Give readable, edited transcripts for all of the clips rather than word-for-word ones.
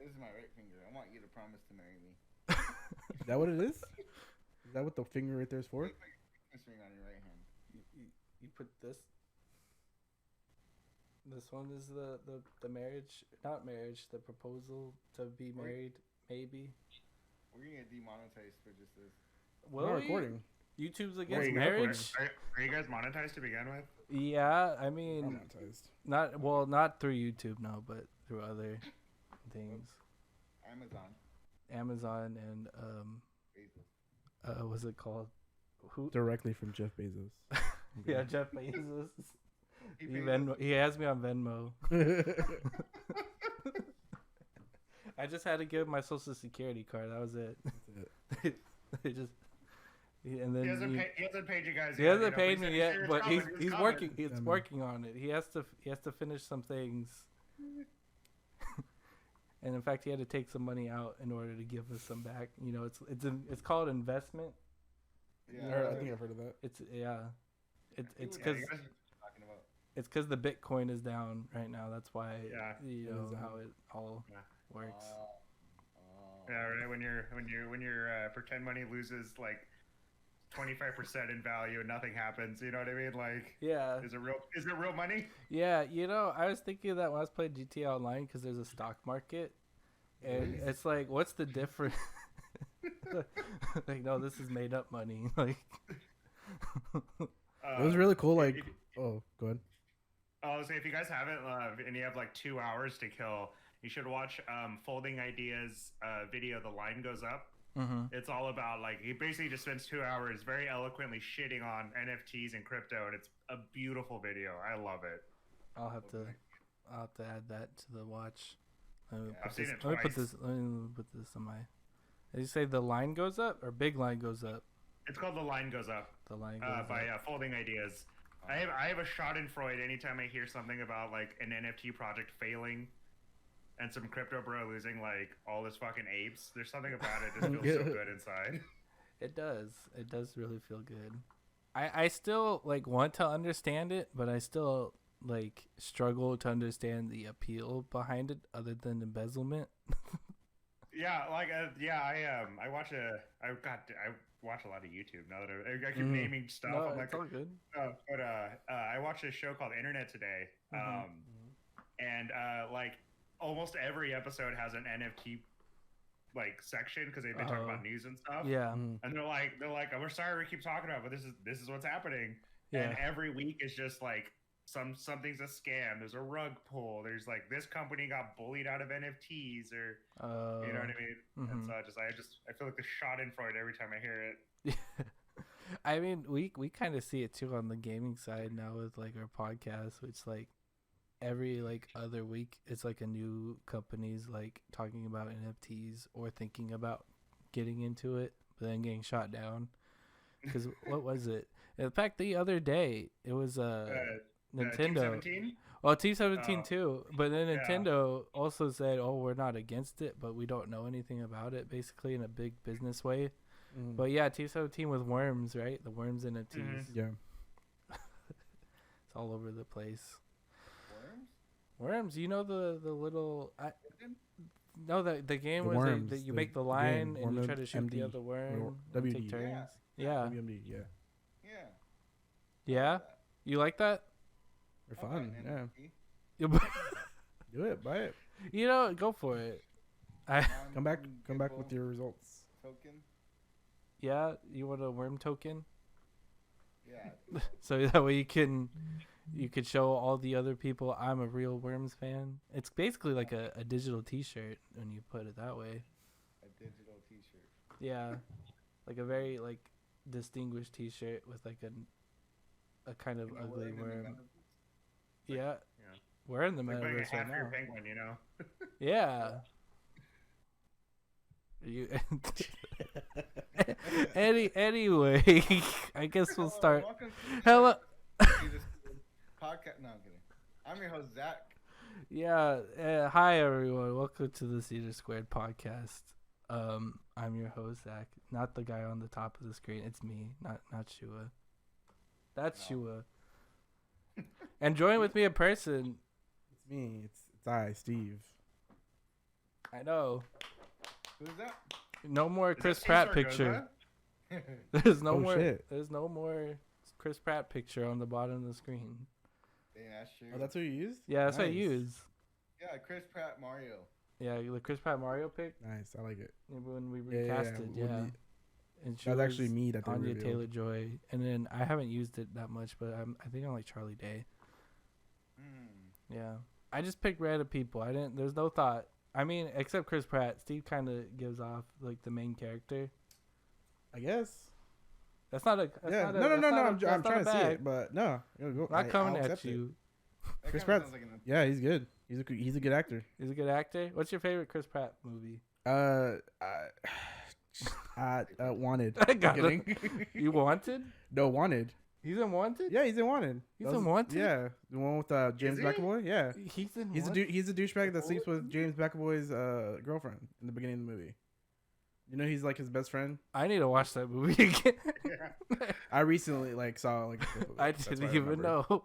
This is my right finger. I want you to promise to marry me. Is that what it is? Is that what the finger right there is for? Put this ring on your right hand. You put this. This one is the marriage, not marriage, the proposal to be married, maybe. We're gonna get demonetized for just this. We're not recording. YouTube's There against you go. marriage. Are you guys monetized to begin with? Yeah, I mean, Monetized. not through YouTube, no, but through other things. Amazon and Bezos. what's it called? Who? Directly from Jeff Bezos. Yeah, Jeff Bezos. He has me on Venmo. I just had to give him my social security card. That was it. They just. And then he hasn't paid you guys. He yet, hasn't paid me yet, but he's coming. working. He's working on it. He has to finish some things. And in fact, he had to take some money out in order to give us some back. You know, it's called investment. Yeah, I think I've heard of that. It's Yeah, because the Bitcoin is down right now. That's why you It know is how it all works. Yeah, right. When your pretend money loses like 25% in value and nothing happens, you know what I mean? Like, Yeah, is it real money? yeah. You know, I was thinking of that when I was playing GTA Online because there's a stock market, and it's like, what's the difference? Like, no, this is made up money. Like, It was really cool. Like, oh, go ahead. I'll say if you guys haven't and you have like 2 hours to kill, you should watch Folding Ideas video. The line goes up. mm-hmm. It's all about like he basically just spends 2 hours very eloquently shitting on NFTs and crypto, and it's a beautiful video. I love it. I'll have to add that to the watch. I've seen it Let me put twice. this on my. Did you say the line goes up or big line goes up? It's called The Line Goes Up The line goes by up. Folding Ideas. I have a Schadenfreude anytime I hear something about like an NFT project failing and some crypto bro losing like all his fucking apes. There's something about it that just feels so good inside. It does. It does really feel good. I still like want to understand it, but I still like struggle to understand the appeal behind it other than embezzlement. Yeah, like I watch a lot of YouTube now that I keep naming stuff. No, I'm like, it's all good. but I watched a show called Internet Today, and like almost every episode has an NFT like section because they've been talking about news and stuff. Yeah. And they're like, we're sorry we keep talking about it, but this is what's happening. Yeah. And every week is just like something's a scam. There's a rug pull. There's like this company got bullied out of NFTs, or you know what I mean. And so I feel like the Schadenfreude every time I hear it. I mean, we kind of see it too on the gaming side now with like our podcast, which like every like other week it's like a new company's like talking about NFTs or thinking about getting into it, but then getting shot down. Because what was it? In fact, the other day it was Nintendo. Team 17? Well, T17 too, but then Nintendo also said, "Oh, we're not against it, but we don't know anything about it." Basically, in a big business way. But yeah, T17 with worms, right? The worms NFTs. Yeah. It's all over the place. Worms, you know the little. No, the game The was worms, that you the make the line game, and you Worm try to shoot the MD, other worm. or And WD. take turns. Yeah. Yeah. WMD, yeah. Yeah. You like that? They're fun. Yeah. You Do it. Buy it. know, go for it. Come back with your results. Token. Yeah, you want a worm token? Yeah. So that way you could show all the other people I'm a real Worms fan. It's basically like a digital T-shirt when you put it that way. A digital T-shirt. Yeah, like a very like distinguished T-shirt with like a kind of ugly worm. Yeah, we're in the Like buying a metaverse right half your now. penguin, you know. Yeah. You. Anyway, I guess we'll start. Hello. Podcast. No, I'm kidding. I'm your host, Zach. Yeah. Hi everyone. Welcome to the Cedar Squared podcast. I'm your host, Zach. Not the guy on the top of the screen. It's me. Not Shua. That's Shua. And join with me in person. It's me. It's I, Steve. I know. Who's that? No more Is that Chris Steve Pratt Zaragoza? picture. There's no Oh, more. shit. There's no more Chris Pratt picture on the bottom of the screen. Yeah, that's true. Oh, that's what you used? Yeah, that's what I Nice. use. Yeah, Chris Pratt Mario. Yeah, the Chris Pratt Mario pic Nice. I like it. when we Yeah, yeah, recasted. yeah. Yeah, When and That was actually me that they Anya revealed. Taylor-Joy, and then I haven't used it that much, but I think I'm like Charlie Day. Yeah, I just picked random people. I didn't. There's no thought. I mean, except Chris Pratt. Steve kind of gives off like the main character. I guess. That's not a. That's Yeah. not a, No. that's not a- I'm that's not trying a to see bag. it, but no. I'm not I'll coming at accept it. you. That Chris kinda Pratt. sounds like an- Yeah, he's good. He's a good actor. He's a good actor. What's your favorite Chris Pratt movie? Wanted. I got Kidding. You Wanted? No, Wanted. He's in Wanted. Yeah, he's in Wanted. He's That in was- Wanted? Yeah, the one with James he? McAvoy. Yeah, He's in. he's Wanted? he's a douchebag that sleeps with James McAvoy's girlfriend in the beginning of the movie. You know, he's like his best friend. I need to watch that movie again. I recently saw like. a clip of it. I That's didn't why even remember. know.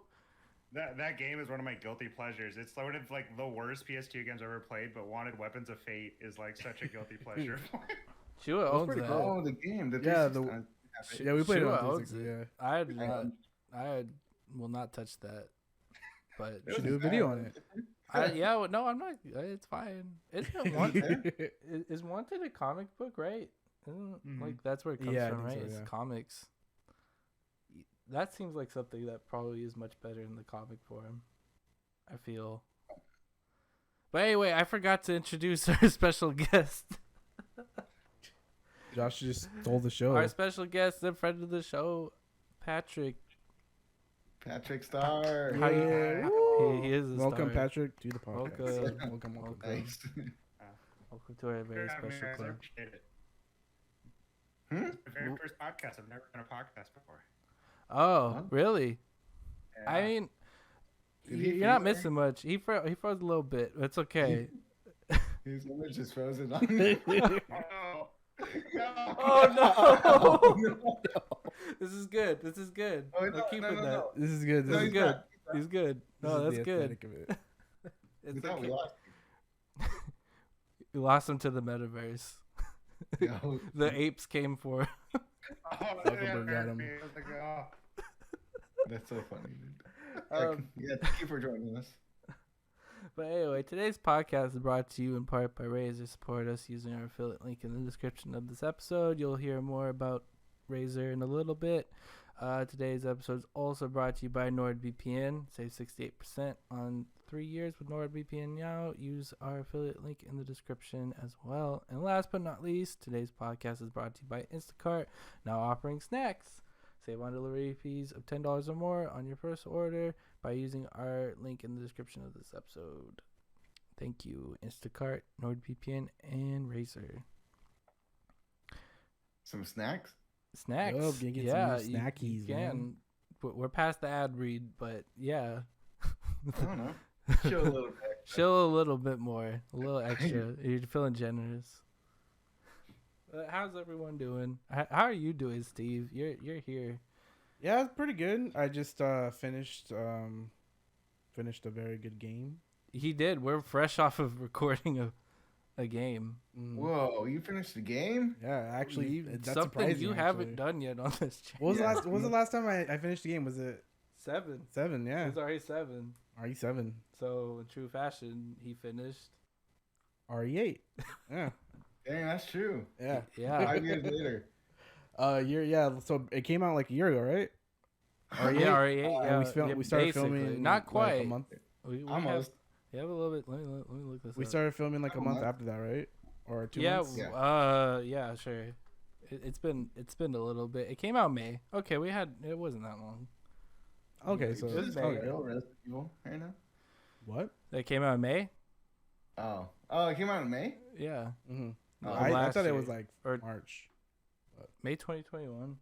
That game is one of my guilty pleasures. It's one of like the worst PS2 games I've ever played, but Wanted Weapons of Fate is like such a guilty pleasure. Shua owns pretty that. cool. Oh, the game. The Yeah, 360. Yeah, we played it Shua on owns 360. it. Yeah, I will not touch that. But we should do a video on it. no, I'm not. It's fine. Isn't Wanted? Is Wanted a comic book, right? Isn't, Mhm. Like that's where it comes Yeah, I from, think right? so, It's yeah. comics. That seems like something that probably is much better in the comic form. I feel. But anyway, I forgot to introduce our special guest. Josh just stole the show. Our special guest, the friend of the show, Patrick. Patrick Star. How you- Yeah. He is a Welcome, star. Patrick, to the podcast. Welcome. Welcome. Nice. Welcome to our very Yeah, special man, I club. appreciate it. Hmm? The very first podcast. I've never done a podcast before. Oh, Huh? really? Yeah. I mean, Did he you're not freeze missing much. He froze a little bit. It's okay. His image is frozen on me. Oh, no. Oh no! This is good. This is good. Oh, We're no, keeping no, that. no. This is good. No, This He's is he's good. not. He's good. This No, is that's the good. aesthetic of it. We It's thought we okay. lost. You lost him to the metaverse. No. The apes came for. Oh, Zuckerberg got him. I was like, oh. That's so funny, dude. Um, Thank you for joining us. But anyway, today's podcast is brought to you in part by Razer. Support us using our affiliate link in the description of this episode. You'll hear more about Razer in a little bit. Today's episode is also brought to you by NordVPN. Save 68% on 3 years with NordVPN now. Use our affiliate link in the description as well. And last but not least, today's podcast is brought to you by Instacart, now offering snacks. Save on delivery fees of $10 or more on your first order by using our link in the description of this episode. Thank you, Instacart, NordVPN, and Razer. Some snacks? Snacks. Yup, you get some yeah, new snackies, you man. can. We're past the ad read, but yeah. I don't know. Show a little bit. Show a little bit more, a little extra. You're feeling generous. How's everyone doing? How are you doing, Steve? You're here. Yeah, it's pretty good. I just finished a very good game. He did. We're fresh off of recording a game. Mm. Whoa, you finished the game? Yeah, actually, that's something surprising. you haven't done yet on this channel. What was Yeah. What was the last time I finished the game? Was it 7. 7? Yeah, It's already 7. RE7, So in true fashion, he finished. RE8. Yeah, Dang, that's true. yeah. Yeah. 5 years later. So it came out like a year ago, right? RE8. Yeah, And we started basically. filming Not like, quite. a month. We Almost. have a little bit. Let me look this We up. started filming like a A month month? after that, right? Or 2 Yeah. months. Yeah. Sure. It's been a little bit. It came out May. Okay, it wasn't that long. Okay, so This is okay. May. Resident Evil right now? What? It came out in May. Oh, it came out in May? Yeah, Mm-hmm. Oh, I last thought it year. was like Or- March. May 2021.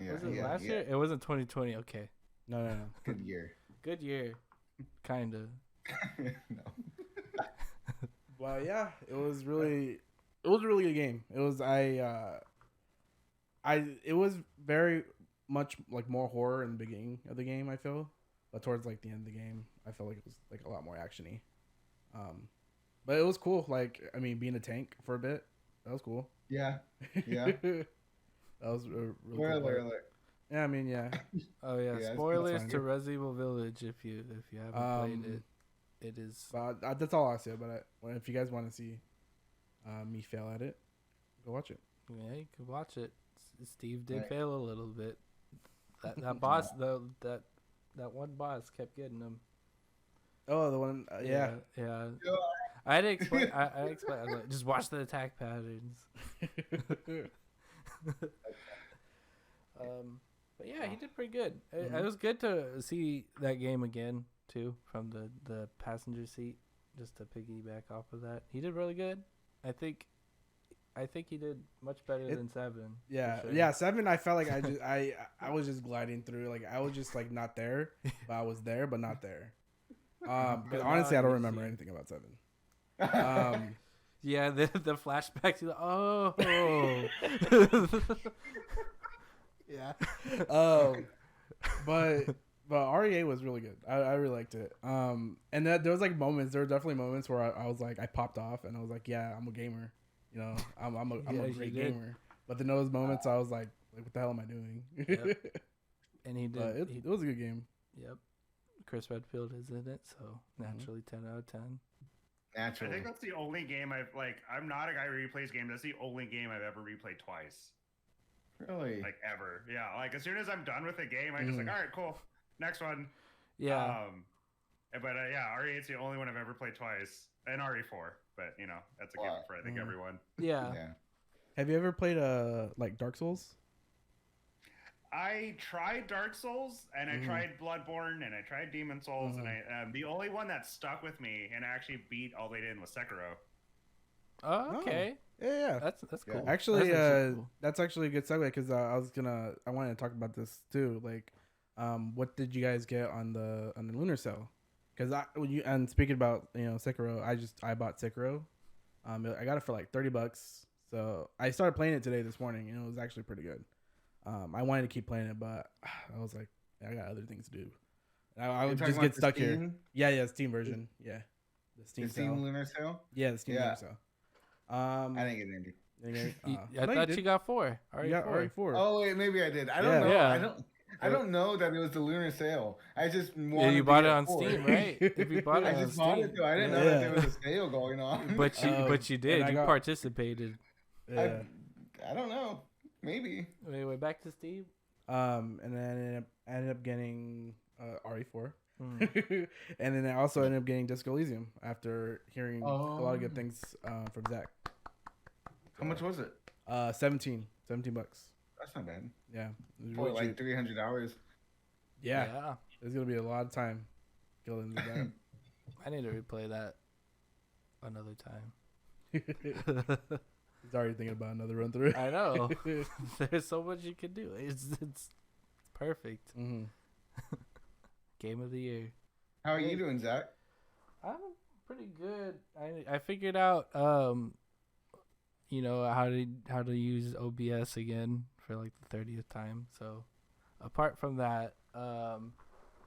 Yeah, Was it last year? It wasn't 2020. Okay, No. Good year. good year. Kinda. No. Well, yeah, it was a really good game. It was it was very much like more horror in the beginning of the game, I feel, but towards like the end of the game, I felt like it was like a lot more actiony. But it was cool. Like, I mean, being a tank for a bit, that was cool. Yeah. That was a really cool Spoiler part. alert. Yeah, I mean, yeah. Oh yeah, Yeah, spoilers fine. to Resident Evil Village if you haven't played it. It is. But that's all I'll say about it. Well, if you guys want to see me fail at it, go watch it. Yeah, you can watch it. Steve did Right. fail a little bit. That boss, that one boss kept getting him. Oh, the one, yeah. Yeah. I had to explain. I explain. I was like, just watch the attack patterns. But yeah, he did pretty good. It was good to see that game again too, from the passenger seat, just to piggyback off of that. He did really good. I think he did much better than 7. Yeah, for sure. yeah. 7, I felt like I was just gliding through. Like I was just like not there, but I was there, but not there. But honestly, I don't remember anything about 7. Yeah, the flashbacks. He's like, oh. Yeah. But REA was really good. I really liked it. And there was like moments. There were definitely moments where I was like, I popped off, and I was like, yeah, I'm a gamer. You know, I'm a great gamer. But then there was moments I was like, what the hell am I doing? Yep. And he did. But it was a good game. Yep. Chris Redfield is in it, so naturally 10 out of 10. Naturally. I think that's the only game I've like. I'm not a guy who replays games. That's the only game I've ever replayed twice. Really? Like ever. Yeah. Like as soon as I'm done with a game, I'm just like, all right, cool, next one. Yeah. But yeah, RE8's the only one I've ever played twice, and RE4. But you know, that's a given for I think everyone. Yeah. Have you ever played like Dark Souls? I tried Dark Souls, and I tried Bloodborne, and I tried Demon Souls, and I the only one that stuck with me and actually beat all the way in was Sekiro. Oh, okay. Yeah. That's cool. Actually, cool. that's actually a good segue because I wanted to talk about this too. Like, what did you guys get on the Lunar Cell? Because and speaking about Sekiro, I bought Sekiro. I got it for like $30. So I started playing it today this morning, and it was actually pretty good. I wanted to keep playing it, but I was like, I got other things to do. I would just get stuck here. Yeah, Steam version. Yeah, the Steam Lunar Sale. Yeah, the Steam Lunar Sale. I didn't get any. I thought you got 4. You got RE4. Oh wait, maybe I did. I don't know. Yeah. I don't know that it was the Lunar Sale. I just wanted. Yeah, you to bought get it on 4. Steam, right? If you bought it I on just bought Steam, it though. I didn't know that there was a sale going on. but you did. You participated. Yeah. I don't know. Maybe. Wait, back to Steve. And then I ended up getting RE4. And then I also ended up getting Disco Elysium after hearing a lot of good things from Zach. How much was it? $17. $17. That's not bad. Yeah. It was For really like cheap. 300 hours. Yeah. There's gonna be a lot of time killed into that. I need to replay that another time. He's already thinking about another run through. I know. There's so much you can do. It's perfect. Game of the year. How are you doing, Zach? I'm pretty good. I figured out how to use OBS again for like the 30th time. So apart from that,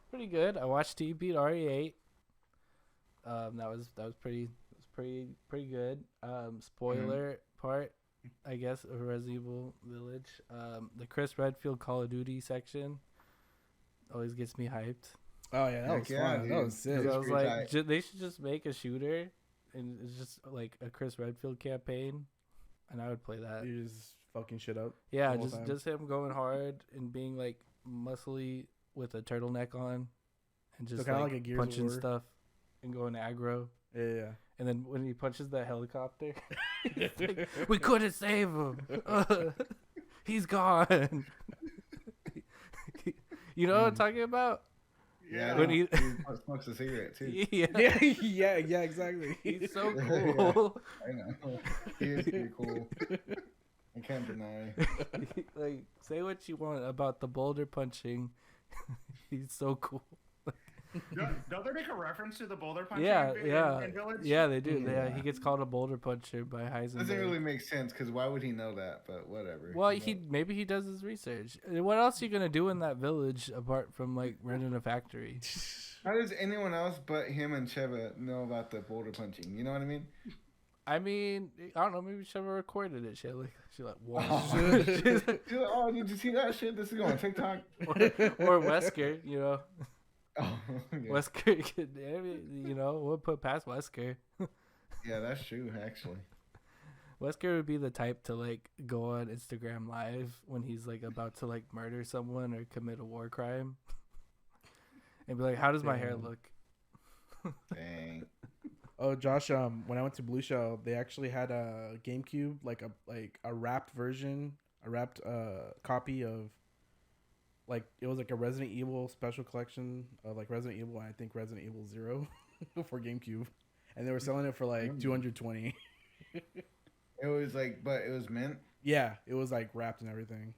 pretty good. I watched T beat RE8. That was pretty good. Spoiler part, I guess, of Resident Evil Village. The Chris Redfield Call of Duty section always gets me hyped. Oh yeah, that was fun. Dude. That was sick. I was like, they should just make a shooter, and it's just like a Chris Redfield campaign, and I would play that. You just fucking shit up. Yeah, just him going hard and being like muscly with a turtleneck on, and just like a Gears punching of War. stuff and going aggro. Yeah. And then when he punches the helicopter, like, we couldn't save him. He's gone. You know what I'm talking about? Yeah. When he smokes a cigarette too. Yeah, exactly. He's so cool. I know. He is pretty cool. I can't deny. Like, say what you want about the boulder punching. He's so cool. Don't they make a reference to the boulder puncher? Yeah, in Village? yeah, they do. Yeah. He gets called a boulder puncher by Heisenberg. Doesn't really make sense because why would he know that? But whatever. Well, maybe he does his research. What else are you gonna do in that village apart from like running a factory? How does anyone else but him and Sheva know about the boulder punching? You know what I mean? I mean, I don't know. Maybe Sheva recorded it. She like, whoa. She's like, oh, did you see that shit? This is going on TikTok. or Wesker, you know. Oh, yeah. Wesker could, we'll put past Wesker. Yeah, that's true, actually. Wesker would be the type to like go on Instagram Live when he's like about to like murder someone or commit a war crime, and be like, "How does my hair look?" Dang. Oh, Josh, when I went to Blue Shell, they actually had a GameCube, like a wrapped version, a wrapped copy of, like, it was like a Resident Evil special collection of like Resident Evil and I think Resident Evil 0 for GameCube, and they were selling it for like $220. It was like, but it was mint. Yeah, it was like wrapped and everything.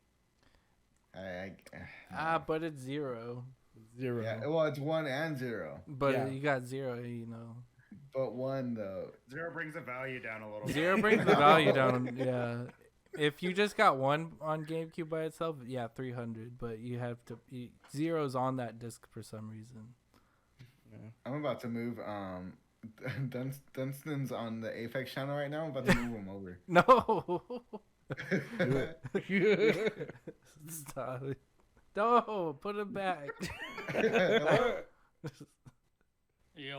But it's 0. Yeah, well, it's 1 and 0. But yeah. You got 0, you know. But 1 though. 0 brings the value down a little. 0 brings the value down. Yeah. If you just got 1 on GameCube by itself, yeah, 300. But you have to 0's on that disc for some reason. Yeah. I'm about to move. Dunston's on the Apex channel right now. I'm about to move him over. No. Stop it. No, put him back.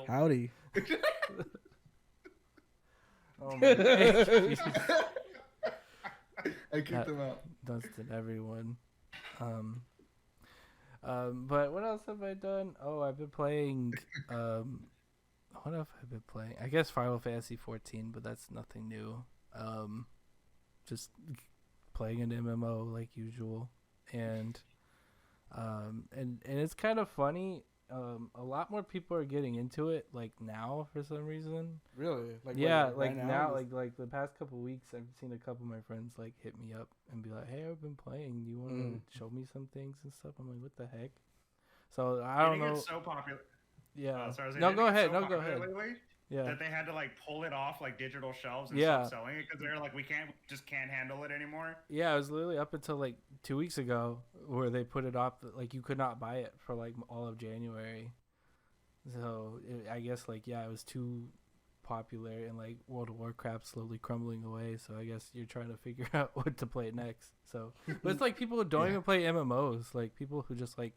Howdy. Oh my God. I kicked him out. Dunstan, everyone. But what else have I done? Oh, I've been playing. What have I been playing? I guess Final Fantasy 14, but that's nothing new. Just playing an MMO like usual, and it's kind of funny. A lot more people are getting into it like now for some reason. Really? Like right now, like the past couple weeks, I've seen a couple of my friends like hit me up and be like, "Hey, I've been playing. Do you want to show me some things and stuff?" I'm like, "What the heck?" So I don't know. It's so popular. Yeah. No, go ahead. No, go ahead. Yeah. That they had to like pull it off like digital shelves and stop selling it because they're like, we can't handle it anymore. Yeah, it was literally up until like 2 weeks ago where they put it off. Like you could not buy it for like all of January. So I guess like it was too popular and like World of Warcraft slowly crumbling away. So I guess you're trying to figure out what to play next. So, but it's like people who don't even play MMOs. Like people who just like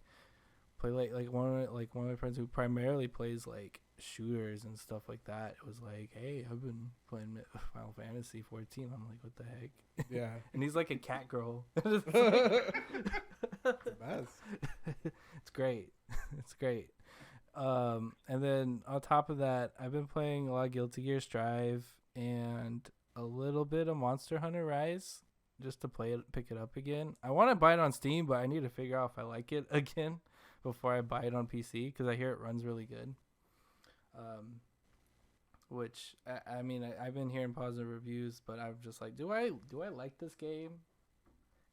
play like one of my friends who primarily plays like shooters and stuff like that. It was like, hey, I've been playing Final Fantasy 14. I'm like, what the heck? Yeah. And he's like a cat girl. It's great. It's great. And then on top of that, I've been playing a lot of Guilty Gear Strive and a little bit of Monster Hunter Rise just to pick it up again. I want to buy it on Steam, but I need to figure out if I like it again before I buy it on PC because I hear it runs really good. Which I mean, I've been hearing positive reviews, but I'm just like, do I like this game?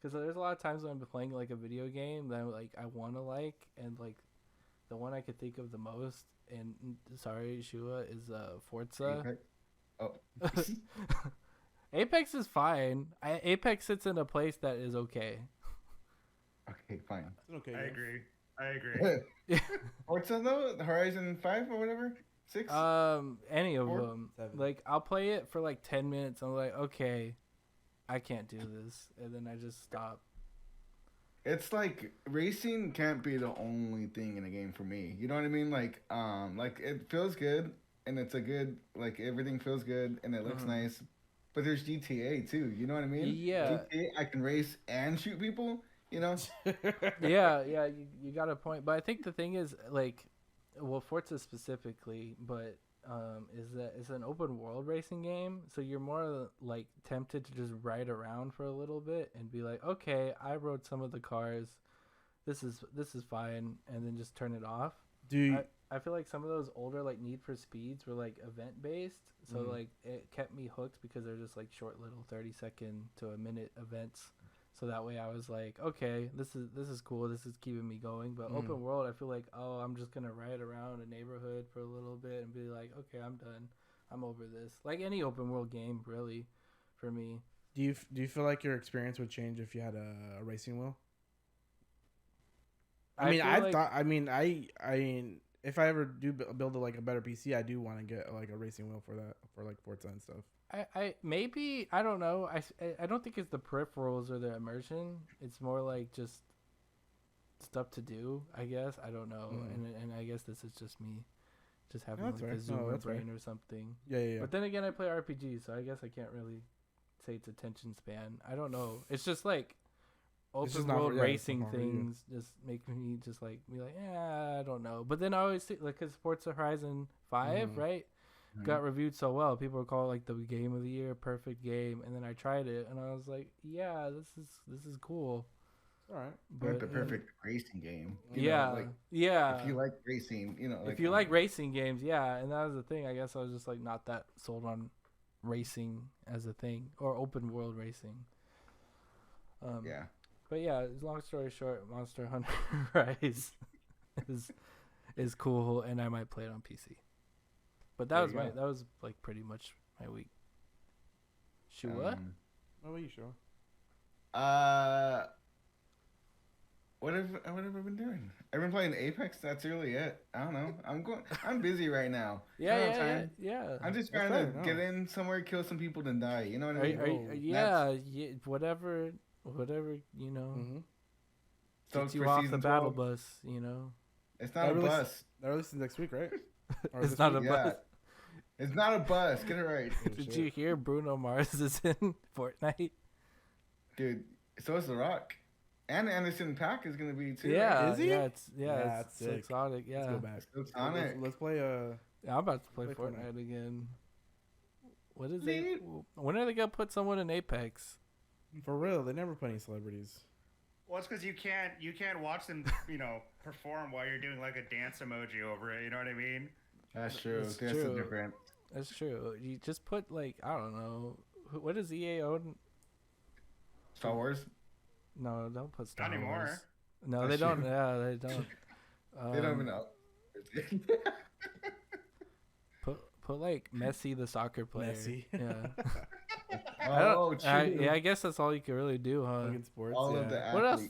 Because there's a lot of times when I'm playing like a video game that I want to like, and like the one I could think of the most, and sorry, Shua, is Forza. Apex? Oh. Apex is fine. Apex sits in a place that is okay. Okay, fine. Okay. I agree. Forza though, Horizon 5 or whatever, 6. Any of 4, them. 7. Like I'll play it for like 10 minutes. I'm like, okay, I can't do this, and then I just stop. It's like racing can't be the only thing in a game for me. You know what I mean? Like it feels good and it's a good, like everything feels good and it looks nice. But there's GTA too. You know what I mean? Yeah. GTA, I can race and shoot people. You know? yeah, you got a point. But I think the thing is, like, well, Forza specifically, but is that it's an open world racing game, so you're more like tempted to just ride around for a little bit and be like, okay, I rode some of the cars, this is fine, and then just turn it off. I feel like some of those older like Need for Speeds were like event based, so like it kept me hooked because they're just like short little 30-second to a minute events. So that way I was like, okay, this is cool. This is keeping me going. But open world, I feel like, oh, I'm just gonna ride around a neighborhood for a little bit and be like, okay, I'm done. I'm over this. Like any open world game, really, for me. Do you feel like your experience would change if you had a racing wheel? I mean, if I ever do build a better PC, I do want to get like a racing wheel for that, for like Forza and stuff. I maybe, I don't know. I don't think it's the peripherals or the immersion. It's more like just stuff to do, I guess. I don't know. And I guess this is just me just having like a zoomer brain or something. Yeah. But then again, I play RPGs, so I guess I can't really say it's attention span. I don't know. It's just like open world racing things just make me just like be like, yeah, I don't know. But then I always see, like, because Forza Horizon 5, right, got reviewed so well, people would call it like the game of the year, perfect game. And then I tried it and I was like, yeah, this is cool. All right, but the perfect racing game. Yeah. If you like racing, like, if you like racing games, yeah. And that was the thing. I guess I was just like not that sold on racing as a thing, or open world racing. Yeah. But yeah, long story short, Monster Hunter Rise is cool, and I might play it on PC. But that was like pretty much my week. Shua? What about you, Shua? What have I been doing? I've been playing Apex. That's really it. I don't know. I'm busy right now. Yeah. I'm just trying to get in somewhere, kill some people, then die. You know what I mean? Yeah. Whatever. Gets you off the battle bus. It's not a bus. That releases next week, right? It's not a bus. It's not a bus. Get it right. Did you hear Bruno Mars is in Fortnite? Dude, so is The Rock. And Anderson .Paak is gonna be too. Yeah, right? Is he? It's sick. exotic. Yeah, let's go back. Let's play. Yeah, I'm about to play Fortnite again. What is it? When are they gonna put someone in Apex? For real, they never put any celebrities. Well, it's because you can't watch them, perform while you're doing like a dance emoji over it. You know what I mean? That's true. That's different. That's true. You just put like, I don't know, what does EA own? Star Wars. No, don't put Star Not Wars. anymore. No, they don't. Yeah, they don't. They don't even know. Put like Messi, the soccer player. Messi. Yeah. True. I guess that's all you can really do, huh? In sports, all of the athletes. What else?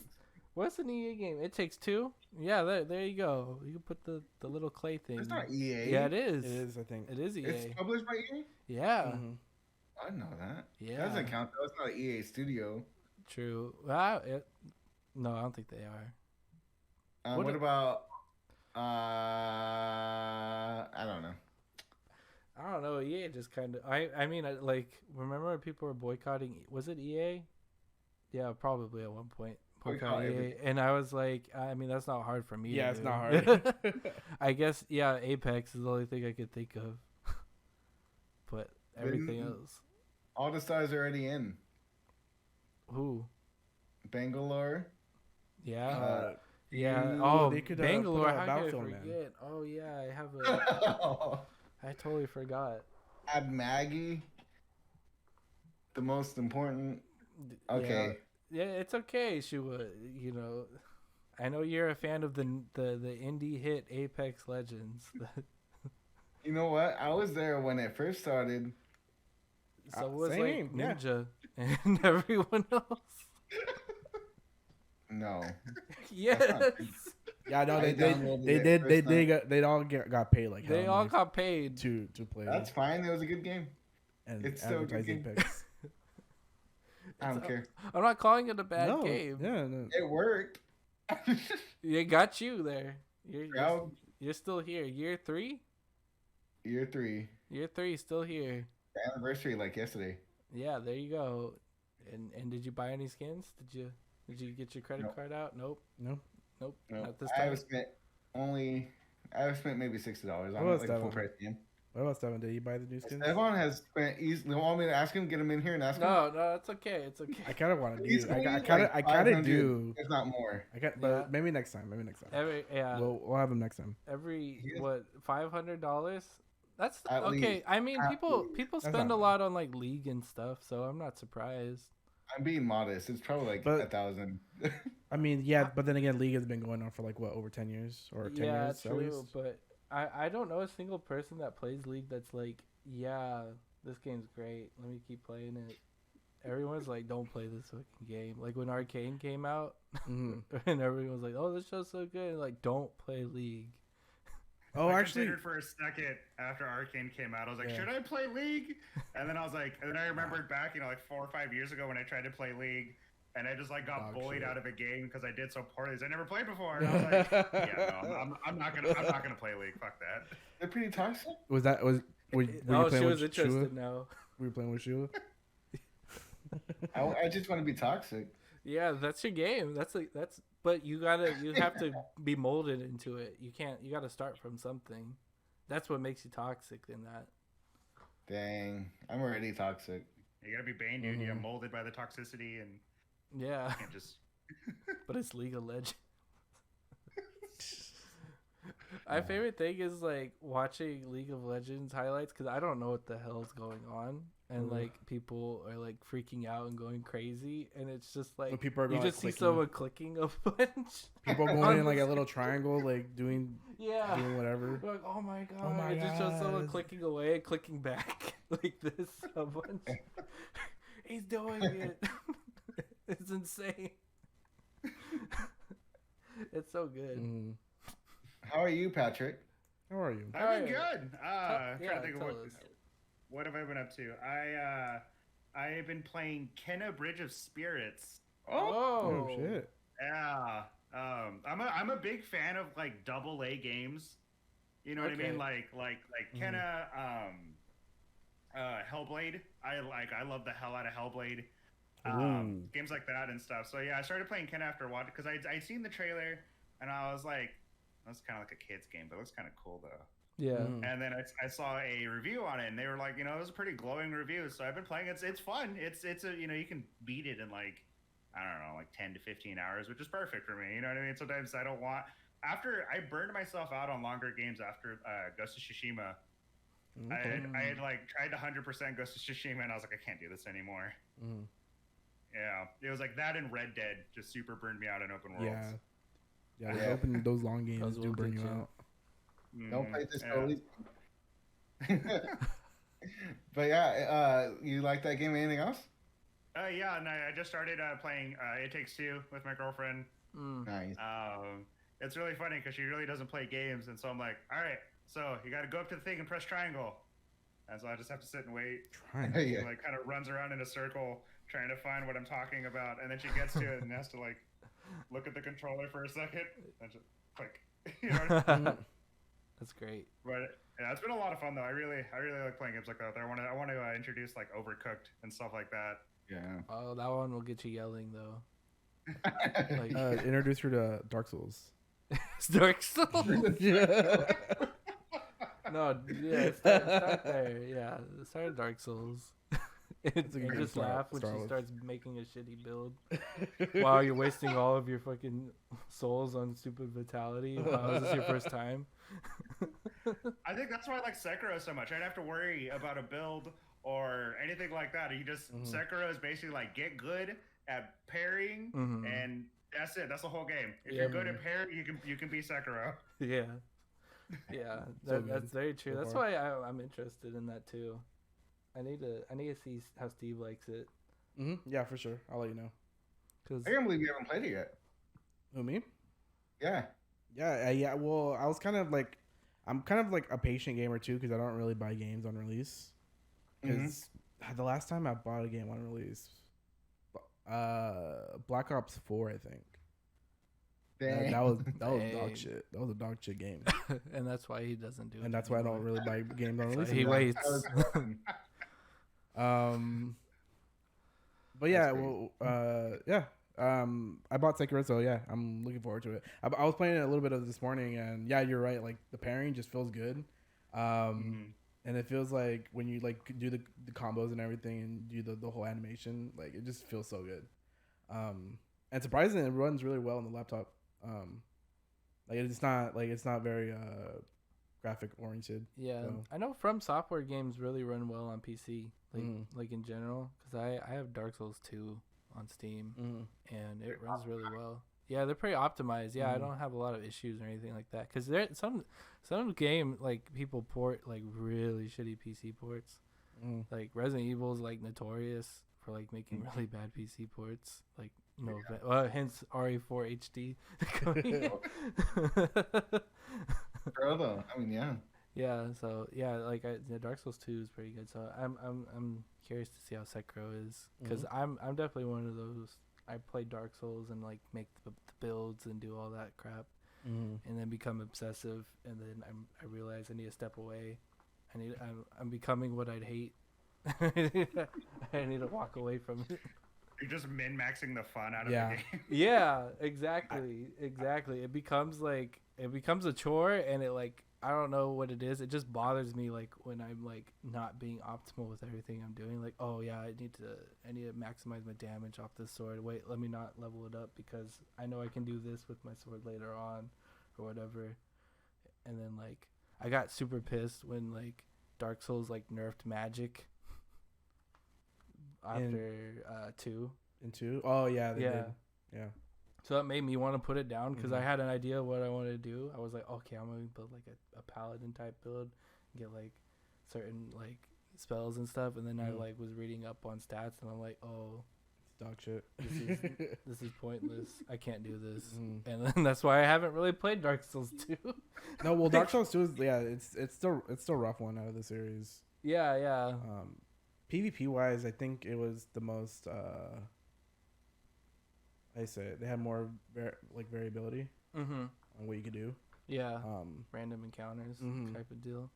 What's an EA game? It Takes Two. Yeah, there you go. You can put the little clay thing. It's not EA. Yeah, it is. It is. I think it is EA. It's published by EA. Yeah. I know that. Yeah. That doesn't count though. It's not an EA studio. True. No, I don't think they are. What about? I don't know. I don't know. EA just kind of. I mean, like, remember when people were boycotting? Was it EA? Yeah, probably at one point. Boycotting EA, and I was like, I mean, that's not hard for me. Yeah, to it's do. not hard. I guess. Yeah, Apex is the only thing I could think of. But everything else. All the stars are already in. Who? Bangalore. Yeah. Yeah. They could, Bangalore. how could I forget? Man. Oh yeah, I have a. I totally forgot. Add Maggie. The most important. Okay. Yeah, it's okay, Shua. I know you're a fan of the indie hit Apex Legends. You know what? I was there when it first started. So was same, like Ninja and everyone else. No. Yes. Yeah, no, they all got paid like hell. They all got paid to play. That's fine. It was a good game. And it's still a good game. I don't care. I'm not calling it a bad game. Yeah, no. It worked. It got you there. You're still here. Year 3? Year 3. Year 3 still here. The anniversary like yesterday. Yeah, there you go. And did you buy any skins? Did you get your credit card out? Nope. Not this time. I have spent maybe $60. I'm not like a full price game. What about Steven? Did you buy the new skins? Steven has spent. You want me to ask him? Get him in here and ask him? No, it's okay. It's okay. I kind of want to do. I kind of do. If not more. But maybe next time. We'll have him next time. $500? That's at okay. Least. I mean, people spend a lot on like League and stuff, so I'm not surprised. I'm being modest. It's probably like 1,000. I mean, yeah, but then again, League has been going on for like what, over 10 years or 10 years true, at least. But I don't know a single person that plays League that's like, yeah, this game's great. Let me keep playing it. Everyone's like, don't play this fucking game. Like when Arcane came out, and everyone was like, oh, this show's so good. And like, don't play League. Oh, I actually, considered for a second after Arcane came out, I was like, should I play League? And then I was like, and then I remembered back, like 4 or 5 years ago when I tried to play League, and I just like got bullied out of a game because I did so poorly as I never played before. And I was like, yeah, no, I'm not gonna play League. Fuck that. They're pretty toxic. were you playing with Shua? Now. Were you playing with Shua? I just want to be toxic. Yeah, that's your game. But you have to be molded into it. You gotta start from something. That's what makes you toxic in that. Dang, I'm already toxic. You gotta be Bane, dude. You get molded by the toxicity, and yeah, you can't just. But it's League of Legends. My favorite thing is like watching League of Legends highlights because I don't know what the hell's going on, and like people are like freaking out and going crazy, and it's just like people are you just see someone clicking a bunch. People going in like a little triangle, like doing whatever. Like, oh my god! It just shows someone clicking away and clicking back like this a bunch. He's doing it. It's insane. It's so good. How are you, Patrick? How are you? I've been good. Trying to think of us. what have I been up to. I've been playing Kenna Bridge of Spirits. Oh shit! Yeah. I'm a big fan of like AA games. You know what I mean? Like Kenna, Hellblade. I love the hell out of Hellblade. Games like that and stuff. So yeah, I started playing Kenna after a while because I'd seen the trailer and I was like, that's kind of like a kid's game, but it looks kind of cool though. Yeah. And then I saw a review on it, and they were like, it was a pretty glowing review. So I've been playing. It's fun. It's a you can beat it in like, I don't know, like 10 to 15 hours, which is perfect for me. You know what I mean? Sometimes I don't want. After I burned myself out on longer games after Ghost of Tsushima. I had like tried 100% Ghost of Tsushima, and I was like, I can't do this anymore. Yeah, it was like that and Red Dead just super burned me out in open worlds. Yeah. Those long games do burn you out. Don't play this early. But yeah, you like that game? Anything else? Yeah, and I just started playing It Takes Two with my girlfriend. Nice. It's really funny because she really doesn't play games, and so I'm like, all right, so you got to go up to the thing and press triangle, and so I just have to sit and wait. She like kind of runs around in a circle trying to find what I'm talking about, and then she gets to it and has to like look at the controller for a second and just click. You know? That's great. But yeah, it's been a lot of fun though. I really like playing games like that. I want to introduce like Overcooked and stuff like that. Yeah. Oh, that one will get you yelling though. Like, introduce her to Dark Souls. Dark Souls. No, yeah, start there. Yeah, start at Dark Souls. You just laugh when she starts making a shitty build. Wow, you're wasting all of your fucking souls on stupid vitality. Wow, is this your first time? I think that's why I like Sekiro so much. I don't have to worry about a build or anything like that. You just Sekiro is basically like get good at parrying, and that's it. That's the whole game. If you're good at parrying, you can be Sekiro. Yeah, that's very true. That's why I'm interested in that too. I need to see how Steve likes it. Yeah, for sure. I'll let you know. I can't believe you haven't played it yet. Who, me? Yeah. Yeah. Well, I'm kind of like a patient gamer too because I don't really buy games on release. Because the last time I bought a game on release, Black Ops 4, I think. That was dog shit. That was a dog shit game. And that's why he doesn't do it. And that's why I don't really buy games on release. He waits. But yeah, I bought Sekiro, so yeah, I'm looking forward to it. I was playing it a little bit of this morning, and yeah, you're right. Like the pairing just feels good, and it feels like when you like do the combos and everything, and do the whole animation, like it just feels so good. And surprisingly, it runs really well on the laptop. Like it's not very graphic oriented. Yeah, so. I know From Software games really run well on PC, like in general, because I have Dark Souls 2 on Steam, and it runs really well. Yeah, they're pretty optimized. Yeah, I don't have a lot of issues or anything like that. Because there some game like people port like really shitty PC ports. Like Resident Evil is like notorious for like making really bad PC ports. Like hence RE4 HD. Though. I mean, yeah. Yeah. So yeah, like Dark Souls 2 is pretty good. So I'm curious to see how Sekiro is, because I'm definitely one of those. I play Dark Souls and like make the builds and do all that crap, and then become obsessive, and then I realize I need to step away. I'm becoming what I'd hate. I need to walk away from it. You're just min-maxing the fun out of the game. Yeah, exactly. It becomes a chore, and it like, I don't know what it is. It just bothers me, like when I'm like not being optimal with everything I'm doing. Like, oh yeah, I need to maximize my damage off this sword. Wait, let me not level it up because I know I can do this with my sword later on, or whatever. And then like I got super pissed when like Dark Souls like nerfed magic after 2. In 2? Oh yeah, they did. Yeah. So that made me want to put it down, because I had an idea of what I wanted to do. I was like, okay, I'm going to build like a paladin type build, get like certain like spells and stuff. And then I like was reading up on stats, and I'm like, oh, it's dog shit. This is pointless. I can't do this. And then that's why I haven't really played Dark Souls 2. No, well, Dark Souls 2 is it's still rough one out of the series. Yeah. PvP wise, I think it was the most I say they had more variability on what you could do. Yeah. Random encounters type of deal.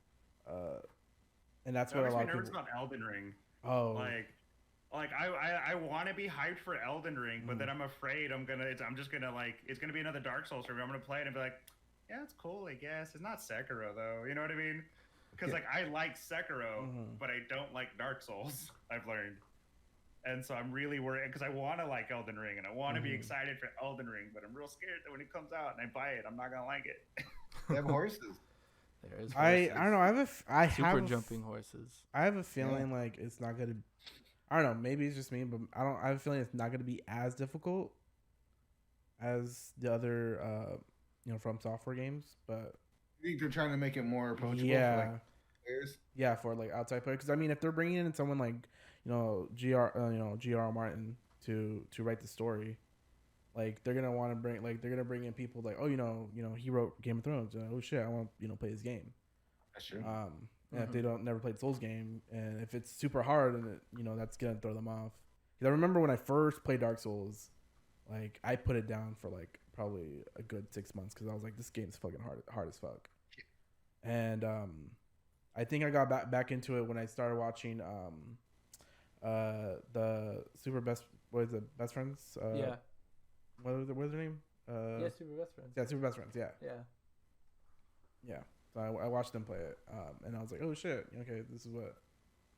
And that's what a lot of people. About Elden Ring. Oh. Like I want to be hyped for Elden Ring, but then I'm afraid it's gonna be another Dark Souls for me. I'm gonna play it and be like, yeah, it's cool, I guess. It's not Sekiro though. You know what I mean? Because like I like Sekiro, but I don't like Dark Souls. I've learned. And so I'm really worried, because I want to like Elden Ring and I want to be excited for Elden Ring, but I'm real scared that when it comes out and I buy it, I'm not gonna like it. They have horses. There is horses. I don't know. I have jumping horses. I have a feeling like it's not gonna. I don't know. Maybe it's just me, but I have a feeling it's not gonna be as difficult as the other, From Software games. But I think they're trying to make it more approachable. Yeah. For, like, players. Yeah, for like outside players. Because I mean, if they're bringing in someone like G.R. Martin to write the story, like they're gonna want to bring in people like, he wrote Game of Thrones. Oh shit, I want to play his game. That's true. And if they never played Souls game, and if it's super hard, and that's gonna throw them off. Because I remember when I first played Dark Souls, like I put it down for like probably a good 6 months because I was like, this game's fucking hard as fuck. And I think I got back into it when I started watching the Best Friends? Yeah. What's their name? Super Best Friends. Yeah, Super Best Friends. Yeah. Yeah. Yeah. So I watched them play it, and I was like, oh shit, okay, this is what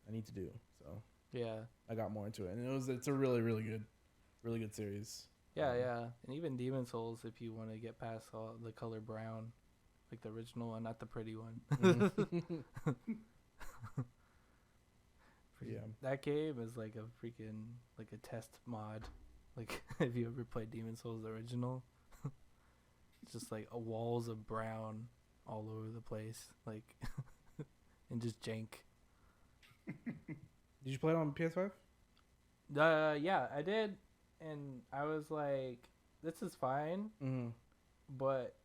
I need to do. So yeah, I got more into it, and it's a really really good series. Yeah, and even Demon Souls, if you want to get past all the color brown, like the original one, not the pretty one. Yeah, that game is like a freaking like a test mod. Like, have you ever played Demon Souls the original? It's just like walls of brown all over the place, like, and just jank. Did you play it on PS5? Yeah, I did, and I was like, this is fine, but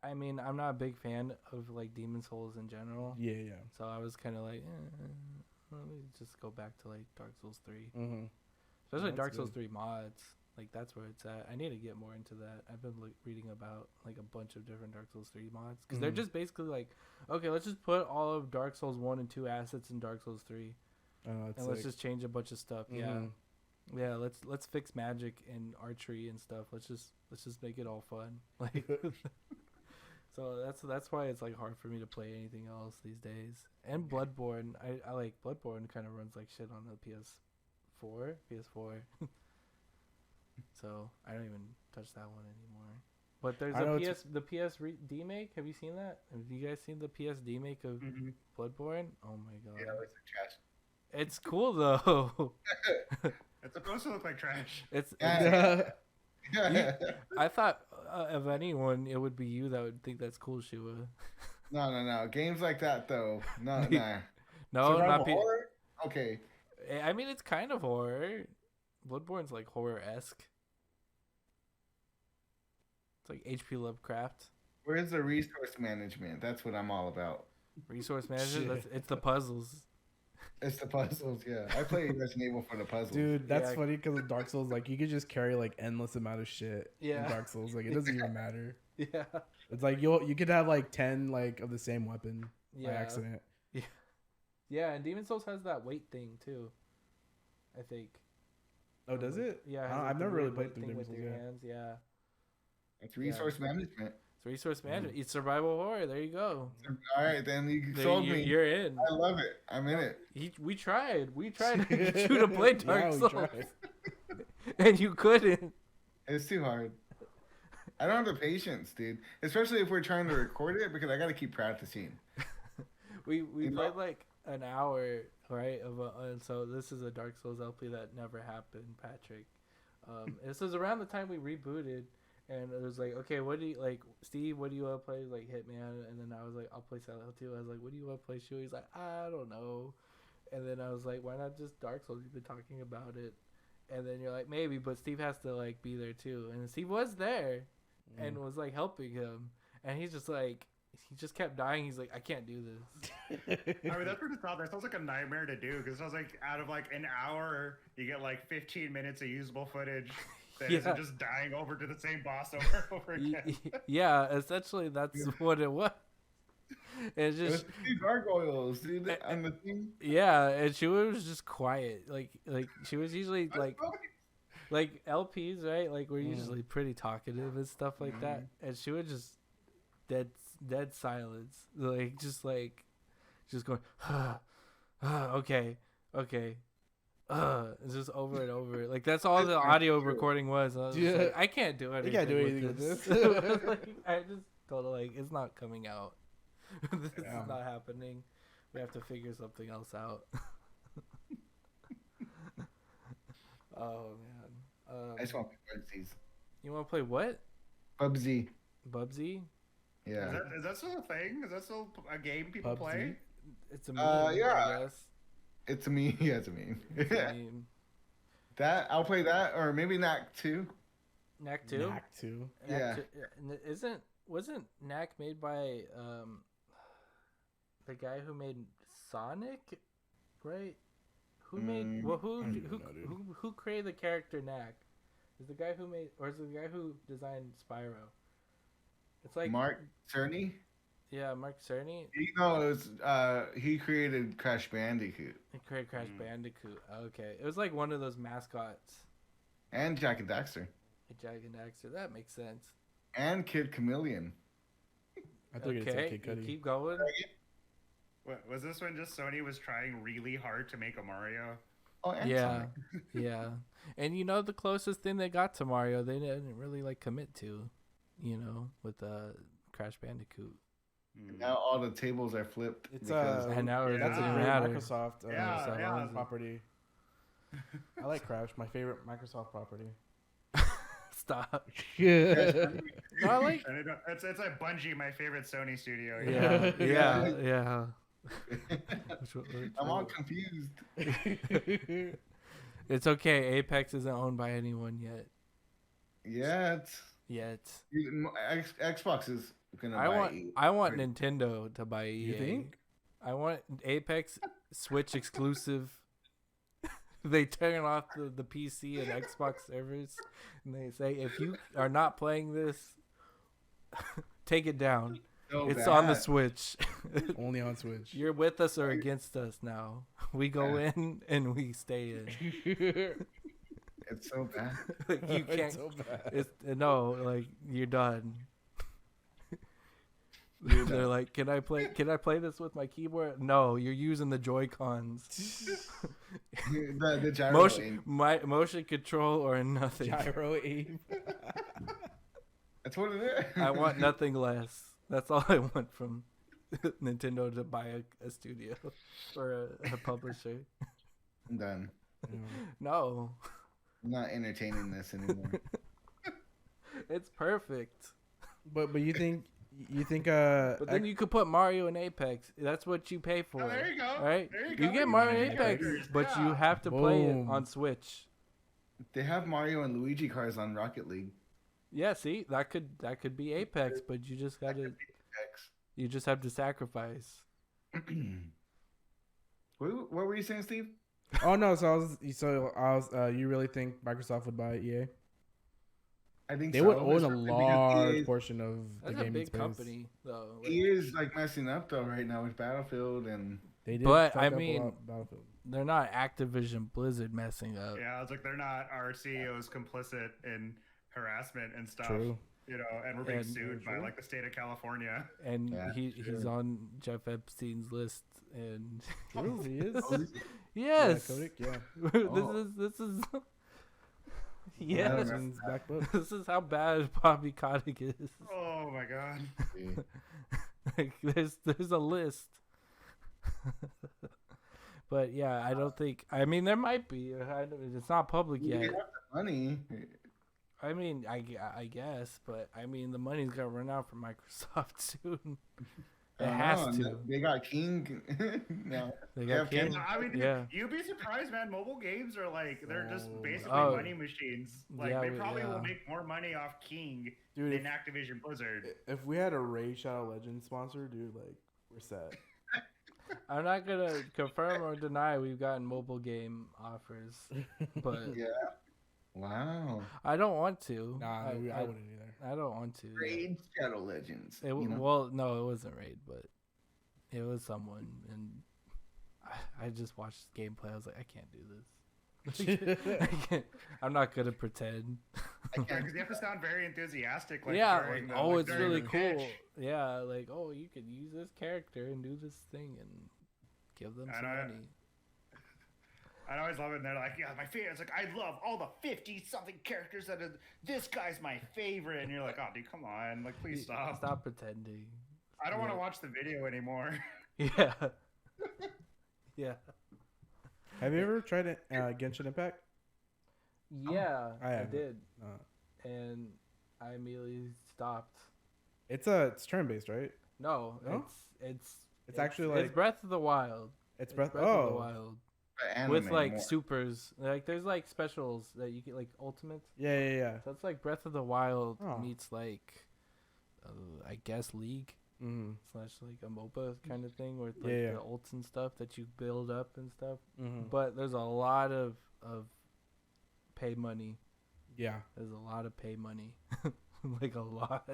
I mean, I'm not a big fan of like Demon Souls in general. Yeah. So I was kind of like, let me just go back to like Dark Souls 3. Especially Dark Souls 3 mods. Like, that's where it's at. I need to get more into that. I've been reading about like a bunch of different Dark Souls 3 mods, because they're just basically like, okay, let's just put all of Dark Souls 1 and 2 assets in Dark Souls 3, and let's just change a bunch of stuff. Yeah, let's fix magic and archery and stuff. Let's just make it all fun. Like, so that's why it's like hard for me to play anything else these days. And Bloodborne, I like Bloodborne kind of runs like shit on the PS4. So I don't even touch that one anymore. But there's the PS remake. Have you seen that? Have you guys seen the PS remake of Bloodborne? Oh my god. Yeah, it's a chat. It's cool though. It's supposed to look like trash. It's Yeah. I thought of anyone, it would be you that would think that's cool, Shua. No. Games like that though. No, nah. No, Survival not horror? Okay. I mean, it's kind of horror. Bloodborne's like horror-esque. It's like H.P. Lovecraft. Where's the resource management? That's what I'm all about. Resource management. It's the puzzles. It's the puzzles, yeah. I play Resident Evil for the puzzles. Dude, that's Yeah. funny because of Dark Souls, like you could just carry like endless amount of shit Yeah. in Dark Souls. Like it doesn't even matter. Yeah. It's like you could have like 10 like of the same weapon Yeah. by accident. Yeah, and Demon Souls has that weight thing too. I think. Oh, does it? Yeah. it I has, don't- like, I've the never really weird played weight through thing Demon with Souls your yet. hands. Yeah. It's resource management. It's resource management. It's survival horror. There you go. All right, then you There, sold me. You're in. I love it. I'm in it. We tried. We tried to get you to play Dark Yeah, we Souls, tried. and you couldn't. It's too hard. I don't have the patience, dude. Especially if we're trying to record it because I got to keep practicing. We You know? played like an hour, right? And so this is a Dark Souls LP that never happened, Patrick. This was around the time we rebooted, and it was like, okay, what do you like, Steve? What do you want to play? Like Hitman, and then I was like, I'll play Silent Hill 2. I was like, what do you want to play, Shua? He's like, I don't know. And then I was like, why not just Dark Souls? You've been talking about it, and then you're like, maybe, but Steve has to like be there too. And Steve was there, and was like helping him, and he's just like. He just kept dying. He's like, I can't do this. I mean, that's what it sounds. That sounds like a nightmare to do because it sounds like out of like an hour, you get like 15 minutes of usable footage. That Yeah. isn't just dying over to the same boss over and over again. Yeah, essentially that's what it was. It's It was just two gargoyles, dude, on the thing. yeah, and she was just quiet. Like she was usually like LPs, right? Like we're usually pretty talkative and stuff like that, and she would just dead silence, like just going, okay, it's just over and over. Like that's all the audio recording was. I was just like, I can't do anything. You can't do anything with this. Like, I just told her like it's not coming out. This is Yeah. not happening. We have to figure something else out. Oh man. I just want to play Bubsies. You want to play what? Bubsy. Bubsy? Yeah. Is that still a thing? Is that still a game people PUBG? play? It's a meme, yeah. I guess. It's a meme. Yeah, it's a meme. It's a meme. That I'll play that, or maybe Knack 2. Knack 2? Knack 2. Yeah. Wasn't Knack made by the guy who made Sonic, right? Who made I don't even know, dude. who created the character Knack? Is the guy who made, or is it the guy who designed Spyro? It's like Mark Cerny? yeah, Mark Cerny. No, it was, he created Crash Bandicoot. He created Crash Bandicoot. Okay, it was like one of those mascots. And Jack and Daxter. Jack and Daxter. That makes sense. And Kid Chameleon. I thought you were gonna say Okay, Kid you Cudi. keep going. What, was this when just Sony was trying really hard to make a Mario? Oh, and Yeah, Sonic. yeah. And you know the closest thing they got to Mario, they didn't really like commit to, with Crash Bandicoot. Now all the tables are flipped. It's because- And now it that's a doesn't great matter. Microsoft Yeah, yeah. property. I like Crash, my favorite Microsoft property. Stop. Yeah. No, I like. And it's like Bungie, my favorite Sony studio. Yeah, yeah, yeah. I'm all confused. It's okay. Apex isn't owned by anyone yet. Yeah, it's Xbox is gonna buy you. I want Nintendo to buy EA. You think? I want Apex Switch exclusive. They turn off the PC and Xbox servers, and they say, if you are not playing this, take it down. So It's on the bad. Switch. Only on Switch. You're with us or against us now. We go in and we stay in. It's so bad. Like, you can't. It's so bad. It's, no, like you're done. They're like, can I play this with my keyboard? No, you're using the Joy-Cons. the gyro aim. Motion control or nothing. Gyro aim. That's what it is. I want nothing less. That's all I want from Nintendo to buy a studio or a publisher. I'm done. No. I'm not entertaining this anymore. It's perfect. But you think But then you could put Mario in Apex. That's what you pay for. Oh, there you go. Right? There you You go. get You Mario can in use Apex, characters, but you yeah. have to play it Boom. on Switch. They have Mario and Luigi cars on Rocket League. Yeah, see, that could be Apex, but you just gotta you just have to sacrifice. What were you saying, Steve? Oh no, you really think Microsoft would buy EA? I think They would own a large portion of the That's a gaming big space. company, though. He is like messing up though right now with Battlefield and. They did But, fuck I up a mean, lot Battlefield. They're not Activision Blizzard messing up. Yeah, I was like, they're not. Our CEO's complicit in harassment and stuff. True. You know, and we're being And- sued by like the state of California. And Yeah, he's on Jeff Epstein's list, and True, he is. yes, Yeah, Kotick, yeah. this is Yeah, yes, Epstein's back book. this is how bad Bobby Kotick is. Oh my god. Like, there's a list. But yeah, I don't think. I mean, there might be. It's not public You yet. have the money. I mean, I guess, but I mean, the money's gonna run out for Microsoft soon. It has to. They got King. No. They Yeah, got King. I mean, Yeah. you'd be surprised, man. Mobile games are like they're just basically Oh. money machines. Like Yeah, they we- probably yeah. will make more money off King Dude, than Activision Blizzard. if we had a Raid Shadow Legends sponsor, dude, like we're set. I'm not gonna confirm or deny we've gotten mobile game offers, but Yeah. Wow. I don't want to. Nah, I wouldn't either. I don't want to. Raid Shadow Legends. It, you know? Well, no, it wasn't Raid, but it was someone, and I just watched gameplay. I was like, I can't do this. I can't, I'm not gonna pretend. Because you have to sound very enthusiastic. Like, Yeah, during like, the, oh, like, it's during really the cool. pitch. Yeah, like, oh, you could use this character and do this thing and give them some money. I always love it. And they're like, yeah, my favorite. It's like, I love all the 50-something characters that are, this guy's my favorite. And you're like, oh, dude, come on. Like, please stop. Stop pretending. I don't want to watch the video anymore. Yeah. Yeah. Have you ever tried Genshin Impact? Yeah, I I haven't. did. Uh, And I immediately stopped. it's turn based, right? No, No? it's actually like it's Breath of the Wild. it's Breath. Of the Wild with Anime like more. supers. Like there's like specials that you get, like ultimates. Yeah. So it's like Breath of the Wild Oh. meets like I guess League Mm-hmm. / like a MOBA kind of thing with like Yeah. the ults and stuff that you build up and stuff. Mm-hmm. But there's a lot of pay money. Yeah. There's a lot of pay money. Like a lot.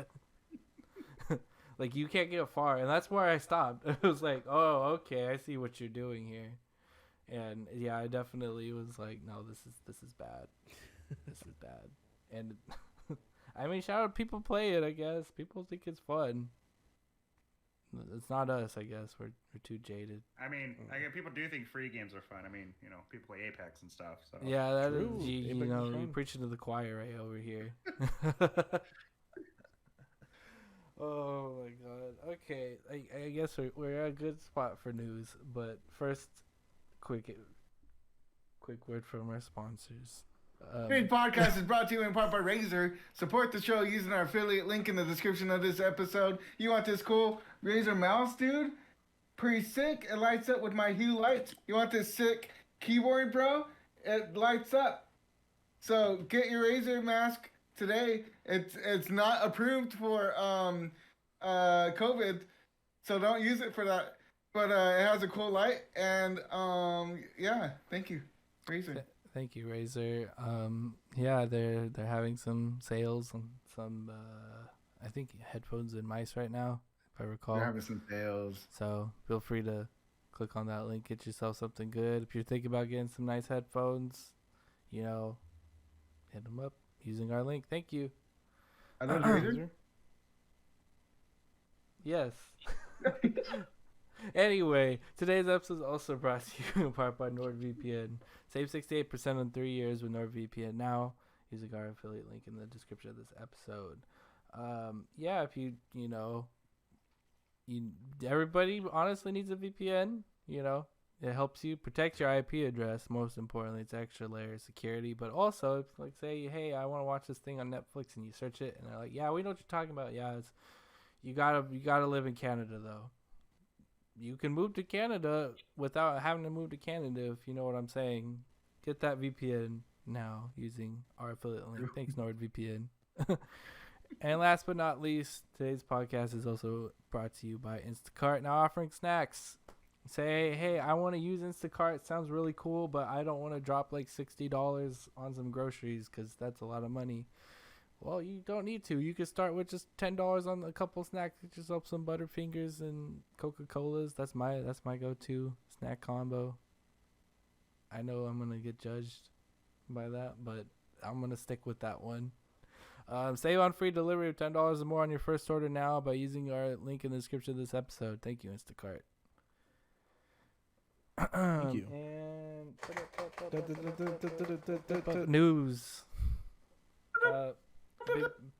Like you can't get far, and that's where I stopped. It was like, oh, okay, I see what you're doing here. And yeah, I definitely was like, no, this is bad. This is bad. And I mean, shout out, people play it, I guess. People think it's fun. It's not us, I guess. We're too jaded. I mean, people do think free games are fun. I mean, you know, people play Apex and stuff. So Yeah, that is, True. you Apex is know, you're fun. preaching to the choir right over here. Oh my god. Okay, I guess we're at a good spot for news, but first, quick word from our sponsors. Today's podcast is brought to you in part by Razer. Support the show using our affiliate link in the description of this episode. You want this cool Razer mouse, dude? Pretty sick. It lights up with my Hue lights. You want this sick keyboard, bro? It lights up. So get your Razer mask today. It's not approved for COVID, so don't use it for that. But it has a cool light, and yeah, thank you, Razer. Thank you, Razer. Yeah, they're having some sales on some I think headphones and mice right now, if I recall. They're having some sales. So feel free to click on that link, get yourself something good. If you're thinking about getting some nice headphones, you know, hit them up using our link. Thank you. I don't know, Razer. Yes. Anyway, today's episode is also brought to you in part by NordVPN. Save 68% on 3 years with NordVPN now, using our affiliate link in the description of this episode. Yeah, if everybody honestly needs a VPN, you know, It helps you protect your IP address. Most importantly, it's extra layer of security. But also, it's like, say, hey, I want to watch this thing on Netflix, and you search it, and they're like, yeah, we know what you're talking about. Yeah, it's you gotta live in Canada though. You can move to Canada without having to move to Canada, if you know what I'm saying. Get that VPN now using our affiliate link. Thanks, NordVPN. And last but not least, today's podcast is also brought to you by Instacart, now offering snacks. Say, hey, I want to use Instacart. It sounds really cool, but I don't want to drop like $60 on some groceries because that's a lot of money. Well, you don't need to. You can start with just $10 on a couple snacks. Just up some Butterfingers and Coca-Colas. That's my go-to snack combo. I know I'm gonna get judged by that, but I'm gonna stick with that one. Save on free delivery of $10 or more on your first order now by using our link in the description of this episode. Thank you, Instacart. Thank you. And news.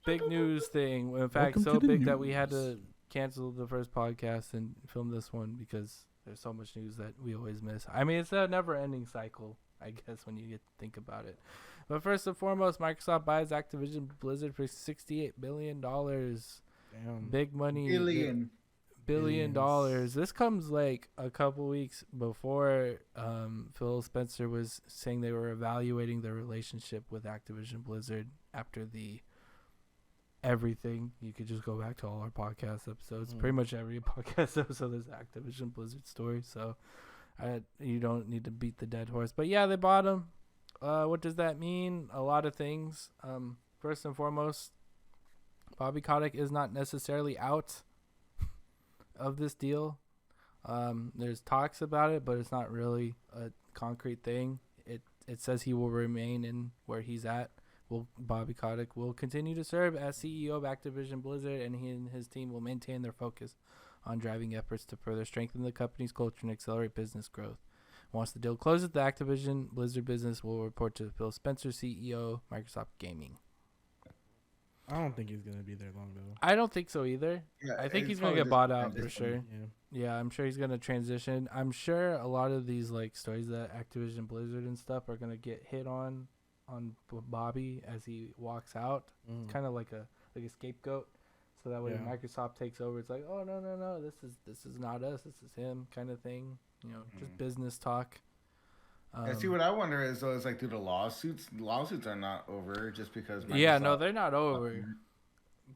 Big news thing. In fact, so big that we had to cancel the first podcast and film this one because there's so much news that we always miss. I mean, it's a never-ending cycle, I guess, when you get to think about it. But first and foremost, Microsoft buys Activision Blizzard for $68 billion. Damn. Big money. Billion dollars. This comes like a couple weeks before Phil Spencer was saying they were evaluating their relationship with Activision Blizzard after the everything. You could just go back to all our podcast episodes. Pretty much every podcast episode is Activision Blizzard story. So you don't need to beat the dead horse. But yeah, they bought them. What does that mean? A lot of things. First and foremost, Bobby Kotick is not necessarily out of this deal. There's talks about it, but it's not really a concrete thing. It says he will remain in where he's at. Bobby Kotick will continue to serve as CEO of Activision Blizzard, and he and his team will maintain their focus on driving efforts to further strengthen the company's culture and accelerate business growth. Once the deal closes, the Activision Blizzard business will report to Phil Spencer, CEO, Microsoft Gaming. I don't think he's going to be there long, though. I don't think so either. Yeah, I think he's going to get bought out for sure. Yeah, I'm sure he's going to transition. I'm sure a lot of these like stories that Activision Blizzard and stuff are going to get hit on Bobby as he walks out. It's kind of like a scapegoat. So that way Microsoft takes over. It's like, oh, no, this is not us. This is him kind of thing. You know, just business talk. See, what I wonder is, though, is like, do the lawsuits are not over just because Microsoft... Yeah, no, they're not over.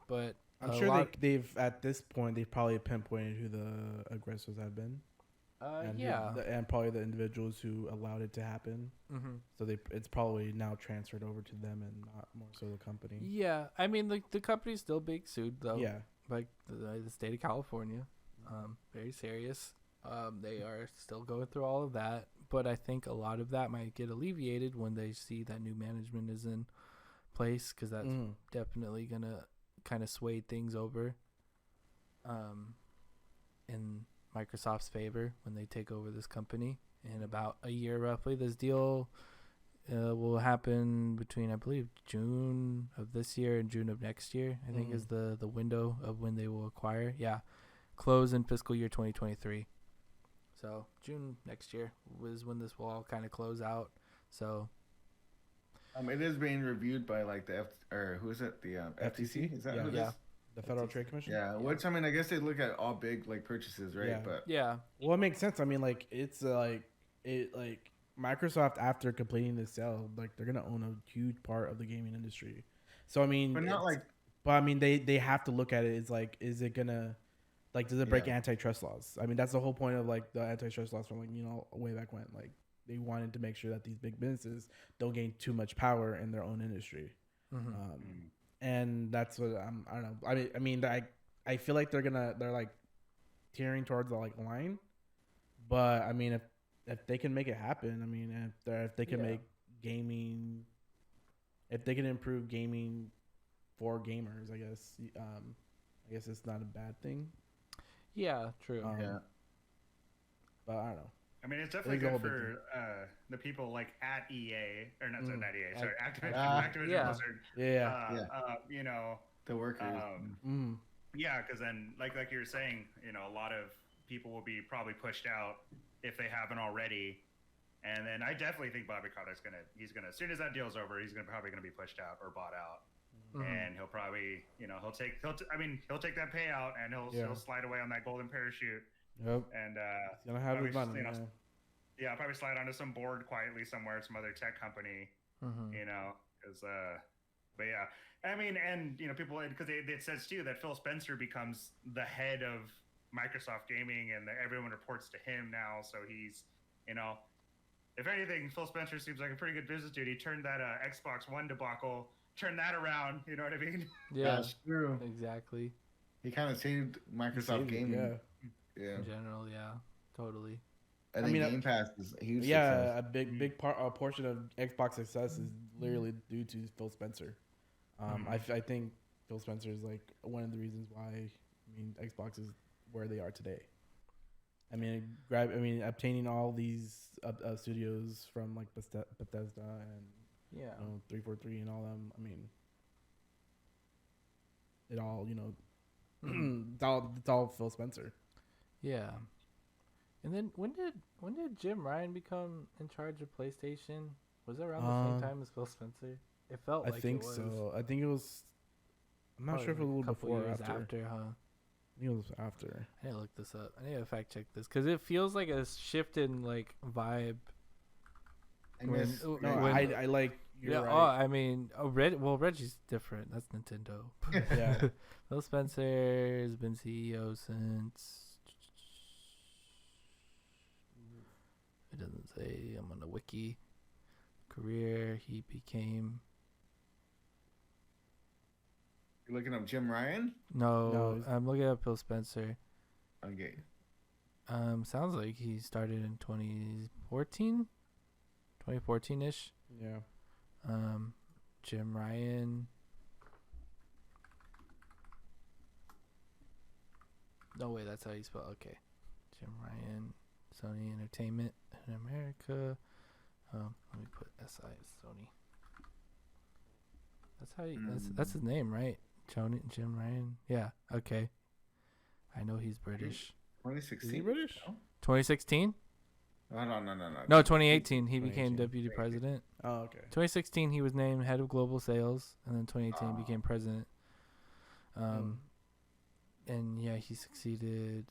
But I'm sure they've, at this point, they've probably pinpointed who the aggressors have been. And probably the individuals who allowed it to happen. Mm-hmm. So it's probably now transferred over to them and not more so the company. Yeah, I mean, the company's still being sued, though. Yeah. Like the state of California. Very serious. They are still going through all of that. But I think a lot of that might get alleviated when they see that new management is in place, because that's definitely going to kind of sway things over in Microsoft's favor when they take over this company. In about a year, roughly, this deal will happen between, I believe, June of this year and June of next year, I think is the window of when they will acquire. Yeah, close in fiscal year 2023. So June next year was when this will all kind of close out. So it is being reviewed by like the who is it? The FTC? Is that who it is? The Federal Trade Commission? Yeah, which I mean, I guess they look at all big like purchases, right? Yeah. But well, it makes sense. I mean, like it's like Microsoft, after completing this sale, like they're gonna own a huge part of the gaming industry. So I mean, but I mean, they have to look at it. It's like, is it gonna does it break antitrust laws? I mean, that's the whole point of like the antitrust laws from like, you know, way back when. Like they wanted to make sure that these big businesses don't gain too much power in their own industry. And that's what I don't know. I mean, I feel like they're like tearing towards the like line, but I mean, if they can make it happen, I mean, if they can make gaming, if they can improve gaming for gamers, I guess it's not a bad thing. Yeah, true. But I don't know. I mean, it's definitely good for the people like at EA, or not EA, sorry, Activision Blizzard. You know, the workers. Yeah, because then, like you were saying, you know, a lot of people will be probably pushed out if they haven't already. And then I definitely think Bobby Kotick's he's gonna as soon as that deal's over, he's probably gonna be pushed out or bought out. And he'll probably, he'll take that payout and he'll slide away on that golden parachute. Yep. And he's gonna have his money. Yeah, probably slide onto some board quietly somewhere at some other tech company. Because but yeah, I mean, and people, because it says too that Phil Spencer becomes the head of Microsoft Gaming, and everyone reports to him now. So he's, if anything, Phil Spencer seems like a pretty good business dude. He turned that Xbox One debacle. Turn that around, you know what I mean? Yeah, that's true. Exactly. He kind of saved Microsoft Gaming. Yeah. In general, yeah, totally. I think Game Pass is a huge success. A big portion of Xbox success is literally due to Phil Spencer. I think Phil Spencer is like one of the reasons why Xbox is where they are today. Obtaining all these studios from like Bethesda and 343 and all them. It all it's all Phil Spencer. Yeah. And then when did Jim Ryan become in charge of PlayStation? Was it around the same time as Phil Spencer? It felt like it was. So. I think it was. I'm not sure if it was a little before or after. Huh? I think it was after. I need to look this up. I need to fact check this because it feels like a shift in like vibe. I like. You're right. Reggie's different. That's Nintendo. Yeah. Phil Spencer has been CEO since. It doesn't say. I'm on the wiki. Career. He became. You're looking up Jim Ryan? No, I'm looking up Phil Spencer. Okay. Sounds like he started in 2014. 2014-ish. Yeah. Jim Ryan. No way, that's how you spell. Okay, Jim Ryan, Sony Entertainment in America. Let me put SI as Sony. That's how you. That's his name, right? Jim Ryan. Yeah. Okay. I know he's British. 2016. Is he British? 2016. No. No, 2018. He became deputy president. Oh, okay. 2016, he was named head of global sales, and then 2018 he became president. And yeah, he succeeded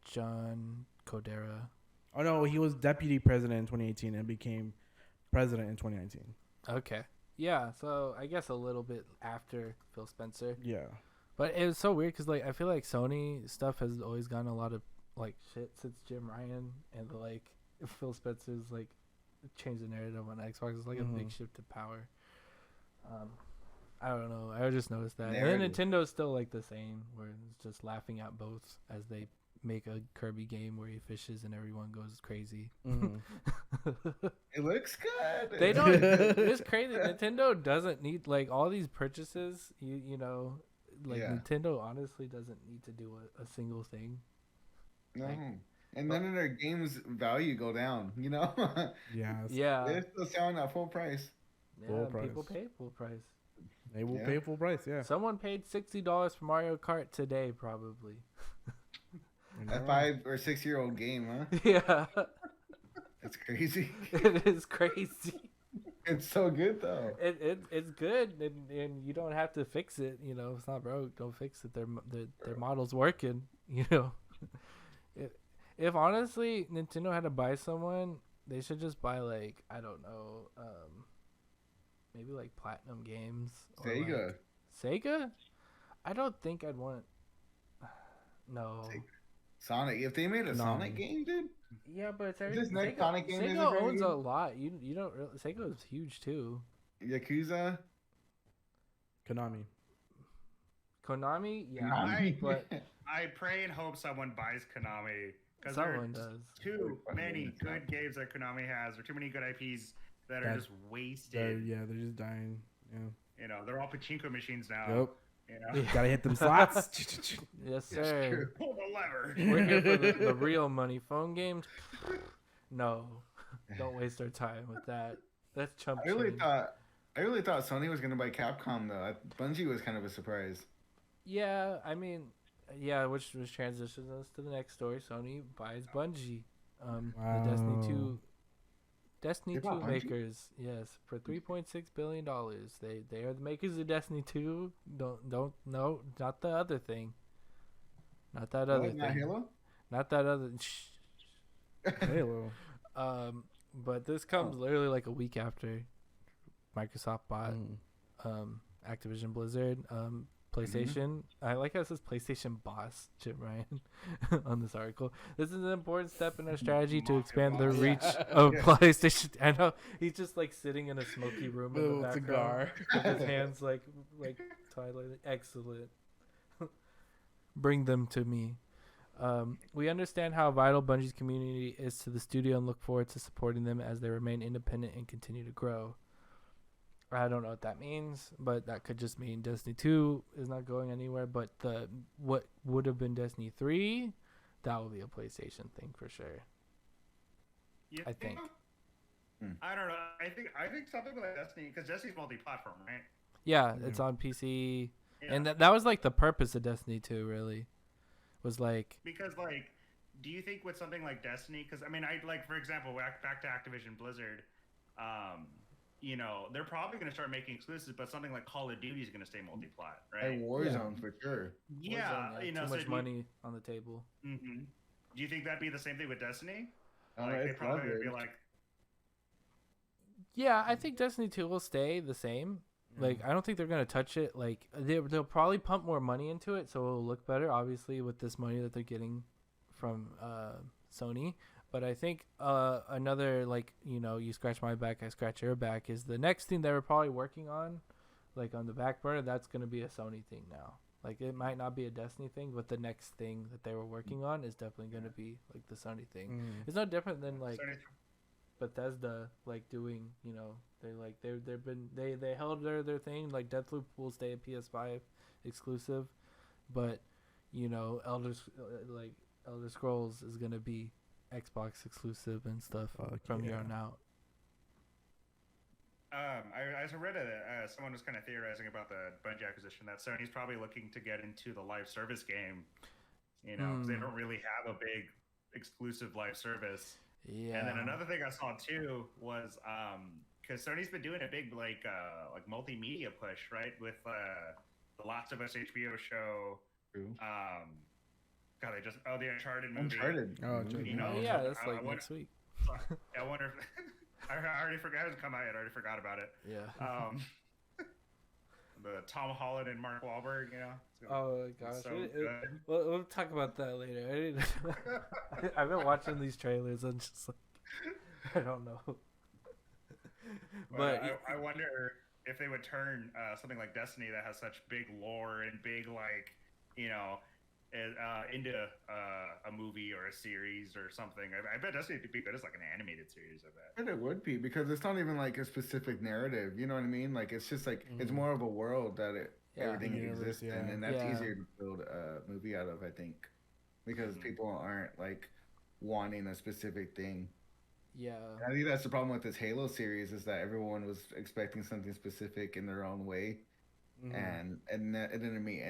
John Codera. Oh no, he was deputy president in 2018 and became president in 2019. Okay. Yeah, so I guess a little bit after Phil Spencer. Yeah. But it was so weird because like I feel like Sony stuff has always gotten a lot of like shit since Jim Ryan, and like Phil Spencer's like changed the narrative on Xbox. It's like a big shift to power. I don't know. I just noticed that. And then Nintendo's still like the same, where it's just laughing at both as they make a Kirby game where he fishes and everyone goes crazy. It looks good. They don't. It's crazy. Nintendo doesn't need like all these purchases. Nintendo honestly doesn't need to do a single thing. No. And none of their games value go down, Yeah. They're still selling at full price. Yeah, full price. People pay full price. They will pay full price, yeah. Someone paid $60 for Mario Kart today, probably. A 5 or 6 year old game, huh? Yeah. It's crazy. It is crazy. It's so good though. It's good, and you don't have to fix it. It's not broke. Don't fix it. Their model's working. If honestly Nintendo had to buy someone, they should just buy like I don't know, maybe like Platinum Games. Or Sega. Sega? I don't think I'd want. No. Sonic. If they made a Sonic game, dude. Yeah, but it's this next Sonic game Sega owns a lot. You don't really. Sega is huge too. Yakuza. Konami, yeah. But I pray and hope someone buys Konami. Because someone does. Too many good games that Konami has, or too many good IPs that are just wasted. They're just dying. Yeah. They're all pachinko machines now. Yep. Gotta hit them slots. Yes, sir. Pull the lever. We're here for the real money. Phone games? No. Don't waste our time with that. That's chump I really thought Sony was gonna buy Capcom though. Bungie was kind of a surprise. Yeah, I mean, yeah, which transitions us to the next story. Sony buys Bungie. Wow. The Destiny They bought 2 Bungie? makers, yes, for $3.6 billion. They are the makers of Destiny 2. Don't no, not the other thing. Not that other What? Not thing. Halo? Not that other. Halo. But this comes literally like a week after Microsoft bought Activision Blizzard. PlayStation. I like how it says PlayStation boss, Jim Ryan, on this article. This is an important step in our strategy to expand the reach of PlayStation. I know he's just like sitting in a smoky room with a cigar, with his hands like twilight. Excellent. Bring them to me. We understand how vital Bungie's community is to the studio and look forward to supporting them as they remain independent and continue to grow. I don't know what that means, but that could just mean Destiny 2 is not going anywhere. But what would have been Destiny 3, that will be a PlayStation thing for sure. I think. I don't know. I think something like Destiny, because Destiny's multi-platform, right? Yeah, it's on PC, and that was like the purpose of Destiny 2, really, was like. Because like, do you think with something like Destiny? Because I mean, I like, for example, back to Activision Blizzard. You know, they're probably going to start making exclusives, but something like Call of Duty is going to stay multi-plat, right? And Warzone for sure. Yeah, Warzone, you know, too much money on the table. Mm-hmm. Do you think that'd be the same thing with Destiny? Like, they probably would be like. Yeah, I think Destiny 2 will stay the same. Like, I don't think they're going to touch it. Like, they'll probably pump more money into it, so it'll look better, obviously, with this money that they're getting from Sony. But I think another, like, you know, you scratch my back, I scratch your back, is the next thing they were probably working on, like, on the back burner, that's going to be a Sony thing now. Like, it might not be a Destiny thing, but the next thing that they were working on is definitely going to be, like, the Sony thing. It's no different than, like, Bethesda, like, doing, you know, they held their thing. Like, Deathloop will stay a PS5 exclusive, but, you know, Elder Scrolls is going to be Xbox exclusive and stuff from here on out. I read someone was kind of theorizing about the Bungie acquisition that Sony's probably looking to get into the live service game, you know, because they don't really have a big exclusive live service. Yeah. And then another thing I saw too was because Sony's been doing a big like multimedia push, right, with the Last of Us HBO show. God, the Uncharted movie. Uncharted. You know, yeah, that's like next week. I wonder if I already forgot. It hasn't come out yet. I already forgot about it. Yeah. The Tom Holland and Mark Wahlberg, you know. Oh my gosh. We'll talk about that later. I've been watching these trailers and just like, I don't know. But I wonder if they would turn something like Destiny that has such big lore and big, like, you know, into a movie or a series or something. I bet Destiny would be good as like an animated series. I bet. And it would be, because it's not even like a specific narrative. You know what I mean? Like, it's just like it's more of a world that everything exists in, and that's easier to build a movie out of, I think, because people aren't like wanting a specific thing. Yeah, I think that's the problem with this Halo series, is that everyone was expecting something specific in their own way, and it didn't meet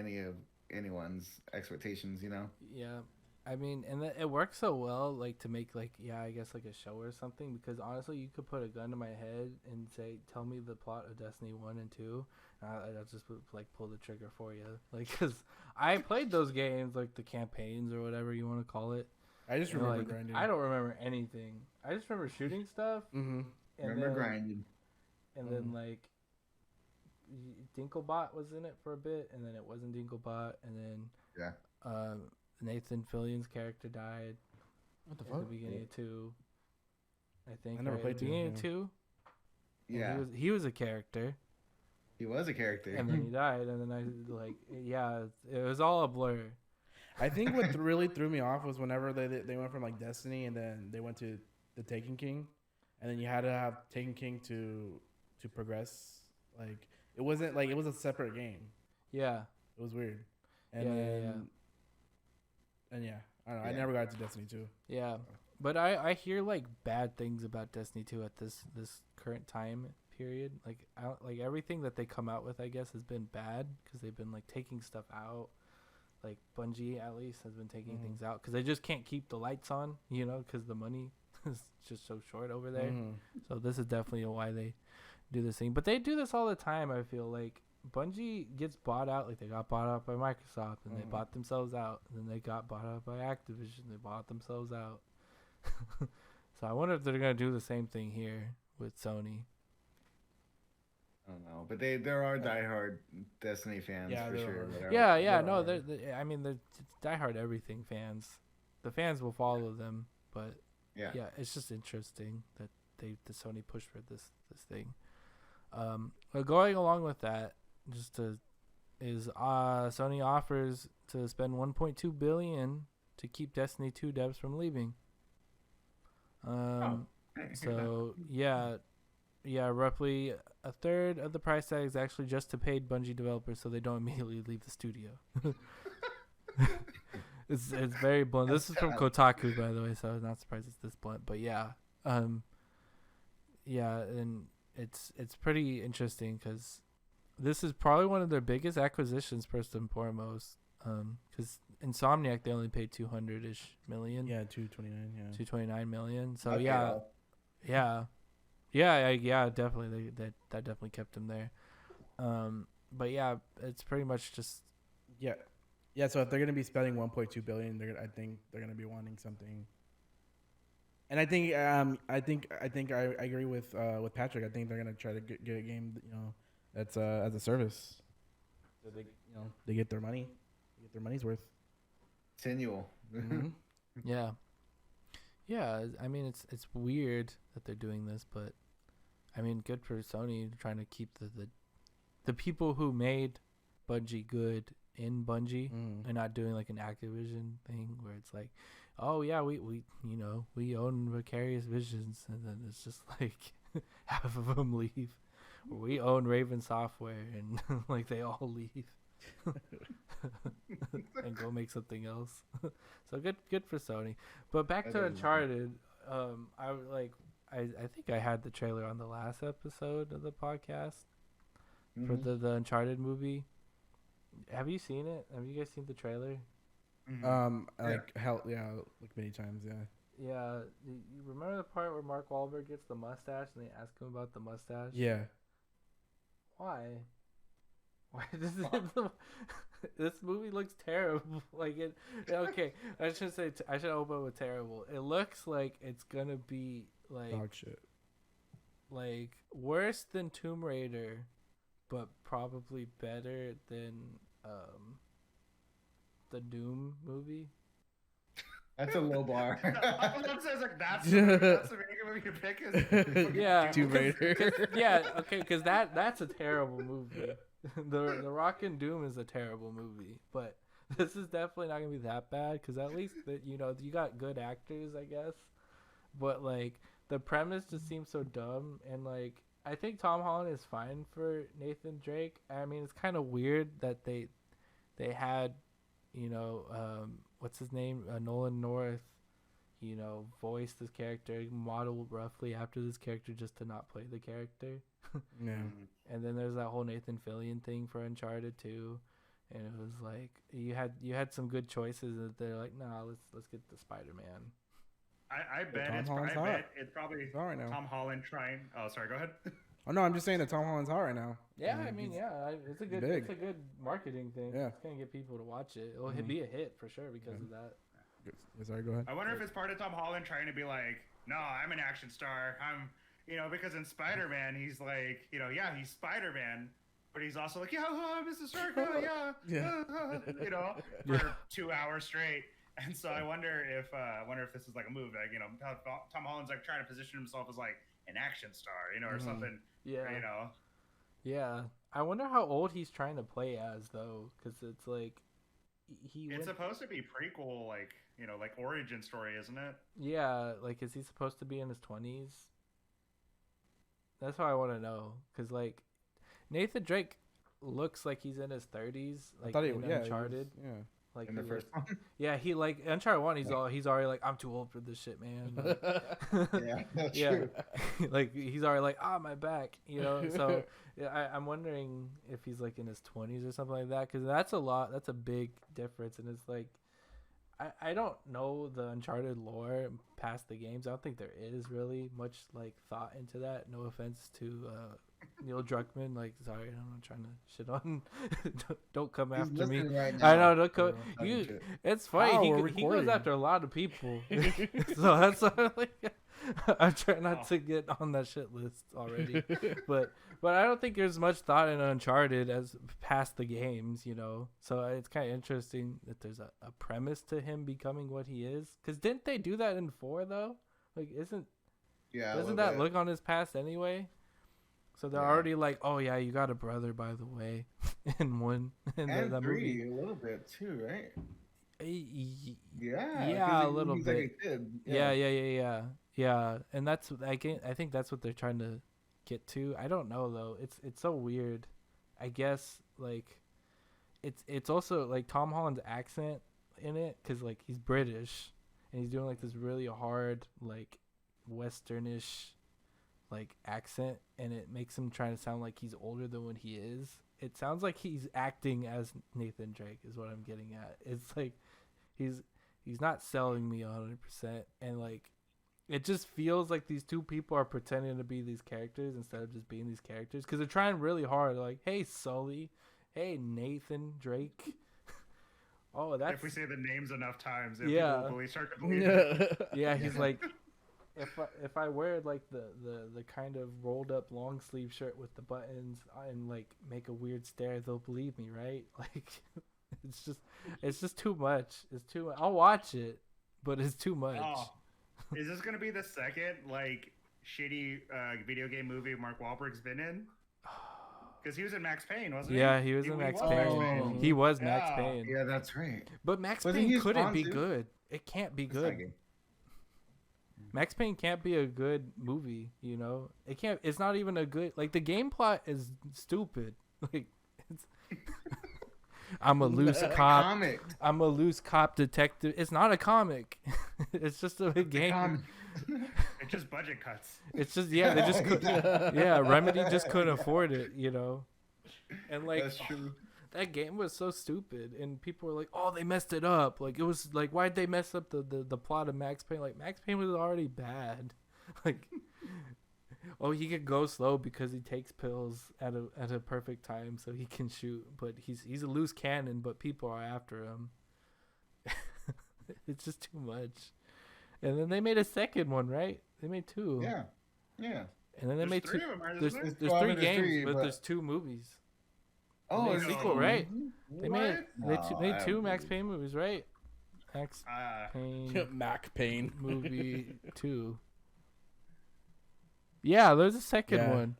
anyone's expectations, you know. Yeah, I mean, and it works so well, like, to make, like, I guess like a show or something, because honestly you could put a gun to my head and say, tell me the plot of Destiny 1 and 2, and I'll just like pull the trigger for you, like, because I played those games, like the campaigns or whatever you want to call it. I just remember like, grinding. I don't remember anything. I just remember shooting stuff. And grinding. And then like Dinklebot was in it for a bit, and then it wasn't Dinklebot, and then Nathan Fillion's character died. What the at fuck? the beginning of 2, I think. I never played 2. Beginning of 2. Yeah, he was a character. He was a character, and then he died, and then it was all a blur. I think what really threw me off was whenever they went from like Destiny, and then they went to the Taken King, and then you had to have Taken King to progress. Like, it wasn't like, it was a separate game. Yeah, it was weird. And I don't know. I never got to Destiny 2. Yeah, but I hear like bad things about Destiny 2 at this current time period. Like everything that they come out with, I guess, has been bad, because they've been like taking stuff out. like Bungie at least has been taking things out because they just can't keep the lights on, you know, because the money is just so short over there. So this is definitely why they do this thing. But they do this all the time. I feel like Bungie gets bought out. Like they got bought out by Microsoft, and they bought themselves out. And then they got bought out by Activision. They bought themselves out. So I wonder if they're gonna do the same thing here with Sony. I don't know, but there are diehard Destiny fans for sure. I mean, they're diehard everything fans. The fans will follow them, but yeah, it's just interesting that the Sony pushed for this thing. But going along with that, Sony offers to spend 1.2 billion to keep Destiny 2 devs from leaving. So roughly a third of the price tag is actually just to paid Bungie developers, so they don't immediately leave the studio. It's very blunt. This is from Kotaku, by the way, so I'm not surprised it's this blunt. But and it's pretty interesting because this is probably one of their biggest acquisitions, first and foremost. Because Insomniac, they only paid 200-ish million. Yeah, 229. Yeah, 229 million. So Okay, definitely. That definitely kept him there. But yeah, it's pretty much just yeah. So if they're gonna be spending 1.2 billion, I think they're gonna be wanting something. And I think I agree with Patrick. I think they're gonna try to get a game, you know, that's as a service. So they get their money, get their money's worth. Continual. Yeah. I mean, it's weird that they're doing this, but I mean, good for Sony trying to keep the people who made Bungie good in Bungie and not doing like an Activision thing where it's like, oh yeah, we own Vicarious Visions, and then it's just like half of them leave. Or we own Raven Software, and like they all leave and go make something else. So good for Sony. But back to Uncharted, I think I had the trailer on the last episode of the podcast for the Uncharted movie. Have you seen it? Have you guys seen the trailer? Like many times, yeah. Yeah, you remember the part where Mark Wahlberg gets the mustache and they ask him about the mustache? Yeah. Why this movie looks terrible. Like it. Okay, I should open with terrible. It looks like it's gonna be like dog shit. Like worse than Tomb Raider, but probably better than the Doom movie. That's a low bar. That's the movie to pick. Yeah, Tomb Raider. Yeah, okay, because that's a terrible movie. The Rock and Doom is a terrible movie, but this is definitely not gonna be that bad because at least you got good actors, I guess. But like the premise just seems so dumb, and like I think Tom Holland is fine for Nathan Drake. I mean, it's kind of weird that they had, what's his name, Nolan North, voice this character, modeled roughly after this character just to not play the character. Yeah. And then there's that whole Nathan Fillion thing for Uncharted 2, and it was like you had some good choices that they're like, nah, let's get the Spider-Man. I bet it's probably Tom Holland trying. Oh, sorry, go ahead. Oh no, I'm just saying that Tom Holland's hot right now. Yeah, I mean, it's a good marketing thing. Yeah, it's gonna get people to watch it. It'll be a hit for sure because of that. Sorry, go ahead. I wonder if it's part of Tom Holland trying to be like, no, I'm an action star. I'm, because in Spider-Man he's like, he's Spider-Man, but he's also like, Mr. Stark, for 2 hours straight. And so I wonder if this is like a move, like how Tom Holland's like trying to position himself as like an action star, or something. Yeah. Yeah. I wonder how old he's trying to play as though, because it's like it's supposed to be prequel, like like origin story, isn't it? Yeah. Like, is he supposed to be in his 20s? That's what I want to know, because Nathan Drake looks like he's in his 30s, like in Uncharted. Yeah. Like in the first one. Yeah, he like Uncharted 1. He's already like, I'm too old for this shit, man. Like, Yeah, that's yeah, true. like he's already like, my back, So yeah, I'm wondering if he's like in his 20s or something like that, because that's a lot. That's a big difference, and it's like, I don't know the Uncharted lore past the games. I don't think there is really much like thought into that. No offense to Neil Druckmann. Like, sorry, I'm not trying to shit on. don't come He's after me. listening right now. I know. Don't come. Talking You. shit. It's funny. Wow, He we're he goes recording. after a lot of people. So that's why I'm like, I'm trying not to get on that shit list already. But I don't think there's much thought in Uncharted as past the games, So it's kind of interesting that there's a premise to him becoming what he is. Because didn't they do that in 4 though? Like, doesn't that look on his past anyway? So they're already like, oh yeah, you got a brother, by the way, in 1 in And that 3 movie. a little bit too, right? Yeah, 'cause a little he's bit. Like a kid. Yeah, and that's I think that's what they're trying to get to. I don't know though. It's so weird. I guess like it's also like Tom Holland's accent in it, because like he's British and he's doing like this really hard like westernish like accent, and it makes him trying to sound like he's older than what he is. It sounds like he's acting as Nathan Drake is what I'm getting at. It's like he's not selling me 100%, and like it just feels like these two people are pretending to be these characters instead of just being these characters, because they're trying really hard. Like, hey Sully, hey Nathan Drake. Oh, that's if we say the names enough times, then Yeah. people will start to believe it. yeah. He's like, if I wear like the kind of rolled up long sleeve shirt with the buttons and like make a weird stare, they'll believe me, right? Like, it's just too much. It's too. I'll watch it, but it's too much. Oh, is this gonna be the second like shitty video game movie Mark Wahlberg's been in? Because he was in Max Payne, wasn't he? Yeah, he was in Max Payne. He was Max Yeah. Payne. Yeah, that's right. But Max Wasn't Payne he couldn't Spawn be too? good. It can't be It's not good. good. Max Payne can't be a good movie, It can't. It's not even a good. Like, the game plot is stupid. Like, it's. I'm a loose cop. Comic. I'm a loose cop detective. It's not a comic. It's just a game. Comic. It's just budget cuts. It's just they just could. Yeah, Remedy just couldn't afford it, And like, That's true. that game was so stupid, and people were like, "Oh, they messed it up." Like, it was like, why'd they mess up the plot of Max Payne? Like, Max Payne was already bad. Like, oh, he could go slow because he takes pills at a perfect time so he can shoot, but he's a loose cannon, but people are after him. It's just too much. And then they made a second one, right? They made 2. Yeah. Yeah. And then they There's made 3 2. of them, right? There's Isn't there? 3 there's games, 3, but but- there's 2 movies. Oh, made is a it- sequel, right? They made What? made I 2 don't Max believe- Payne movies, right? Max Payne Mac Payne. movie 2. Yeah, there's a second Yeah. one.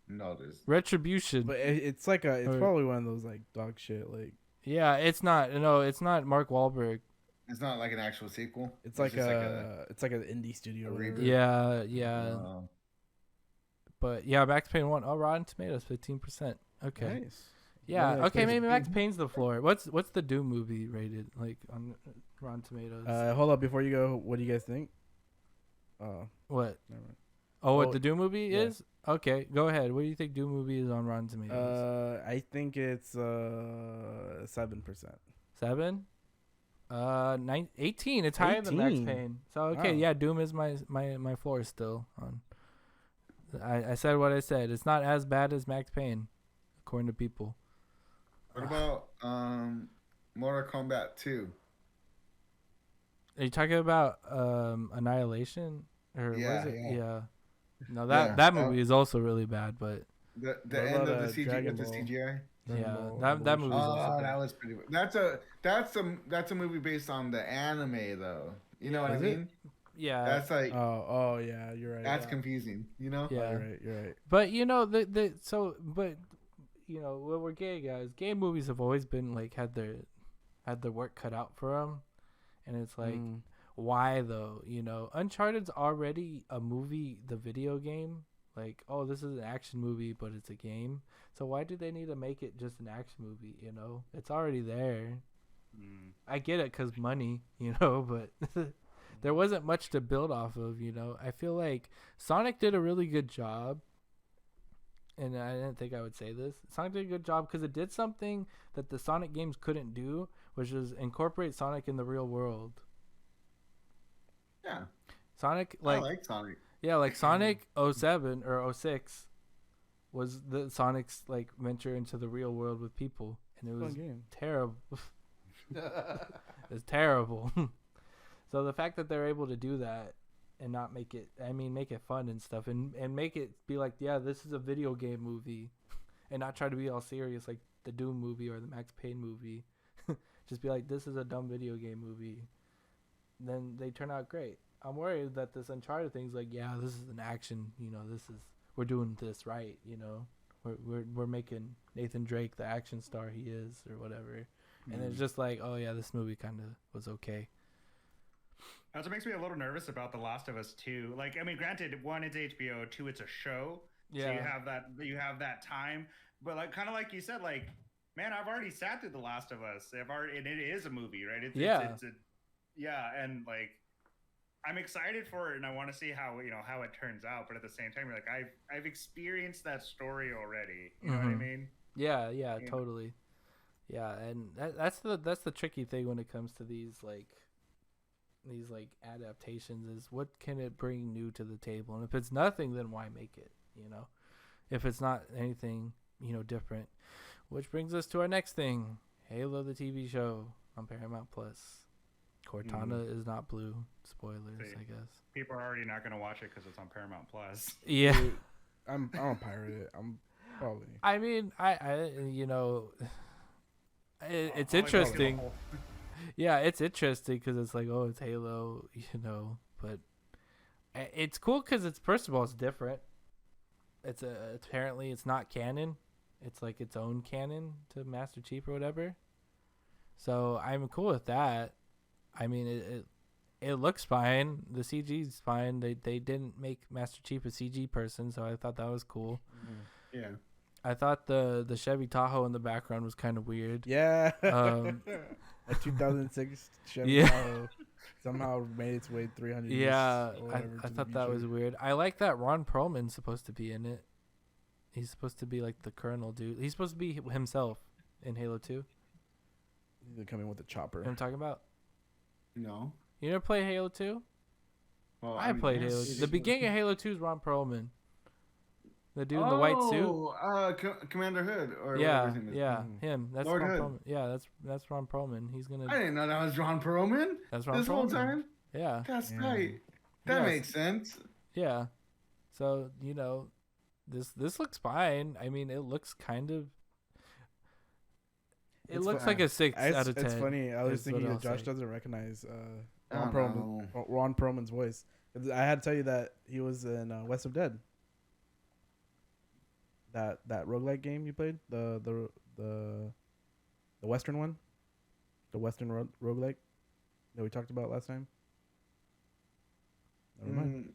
No, there's. Retribution. But it's like it's Or- probably one of those like dog shit. Like Yeah, it's not. No, it's not Mark Wahlberg. It's not like an actual sequel. it's like just it's like an indie studio. a or whatever. reboot. Yeah. Oh. But yeah, Max Payne 1. Oh, Rotten Tomatoes 15%. Okay. Nice. Yeah. Yeah, Okay. crazy. Maybe Max Payne's the floor. What's the Doom movie rated like on Rotten Tomatoes? Hold up before you go. What do you guys think? What? Never mind. Oh, what Oh, the Doom movie yeah. is? Okay, go ahead. What do you think Doom movie is on Rotten Tomatoes? I think it's 7%. 7? 18. It's higher than Max 18? Payne. So okay, Wow. yeah, Doom is my floor still on. I said what I said. It's not as bad as Max Payne, according to people. What about Mortal Kombat 2? Are you talking about Annihilation or Yeah, was it? yeah. Yeah. No, Yeah, that movie is also really bad, but The What end about, of the CG Dragon with the Ball? CGI. yeah, that movie's also Oh, bad. that was pretty. That's a movie based on the anime though. You know what I Is it? mean? Yeah. That's like Oh yeah, you're right. that's yeah. confusing. You know? Yeah. You're right. But we're gay guys. Gay movies have always been like had their work cut out for them, and it's like, why though? Uncharted's already a movie, the video game. Like, oh, this is an action movie, but it's a game. So why do they need to make it just an action movie? It's already there. I get it because money, but there wasn't much to build off of, I feel like Sonic did a really good job, and I didn't think I would say this. Sonic did a good job because it did something that the Sonic games couldn't do, which was incorporate Sonic in the real world. Yeah. Sonic, I like Sonic. Yeah, like Sonic 07 or 06 was the Sonic's like venture into the real world with people, and it was terrible. It's terrible. So the fact that they're able to do that and not make it, make it fun and stuff, and make it be like, yeah, this is a video game movie, and not try to be all serious like the Doom movie or the Max Payne movie. Just be like, this is a dumb video game movie. Then they turn out great. I'm worried that this Uncharted thing's like, yeah, this is an action, we're doing this right, we're making Nathan Drake the action star he is or whatever. And it's just like, oh yeah, this movie kind of was okay. That's what makes me a little nervous about The Last of Us 2. Like, granted, 1, it's HBO, 2, it's a show. Yeah. So you have that time. But like, kind of like you said, like, man, I've already sat through The Last of Us. And it is a movie, right? And like, I'm excited for it, and I want to see how it turns out. But at the same time, you're like, I've experienced that story already. You know what I mean? Yeah, totally. Yeah, and that's the tricky thing when it comes to these adaptations is what can it bring new to the table, and if it's nothing, then why make it? If it's not anything different, which brings us to our next thing: Halo, the TV show on Paramount Plus. Cortana is not blue. Spoilers, I guess. People are already not going to watch it because it's on Paramount Plus. Yeah. I'm gonna pirate it. I'm probably. It's interesting. Yeah, it's interesting because it's like, oh, it's Halo, but it's cool because it's, first of all, it's different. Apparently it's not canon. It's like its own canon to Master Chief or whatever. So I'm cool with that. It looks fine. The CG's fine. They didn't make Master Chief a CG person, so I thought that was cool. Yeah. I thought the Chevy Tahoe in the background was kind of weird. Yeah. A 2006 Chevy Tahoe somehow made its way 300 years. Yeah, I thought that was weird. I like that Ron Perlman's supposed to be in it. He's supposed to be like the Colonel dude. He's supposed to be himself in Halo 2. He's coming with the chopper. You know what I'm talking about? No. You never play Halo 2? Well, I played Halo 2. The beginning of Halo 2 is Ron Perlman. The dude in the white suit. Commander Hood. Or him. That's Lord Ron Hood. Perlman. Yeah, that's Ron Perlman. He's gonna. I didn't know that was Ron Perlman. That's Ron this Perlman. whole time. Yeah. That's tight. That makes sense. Yeah. So this looks fine. It looks kind of. It looks like a 6 out of 10. It's funny. I was thinking that Josh doesn't recognize Ron Perlman's voice. I had to tell you that he was in West of Dead. That roguelike game you played, the Western one, the Western roguelike that we talked about last time. Never mind.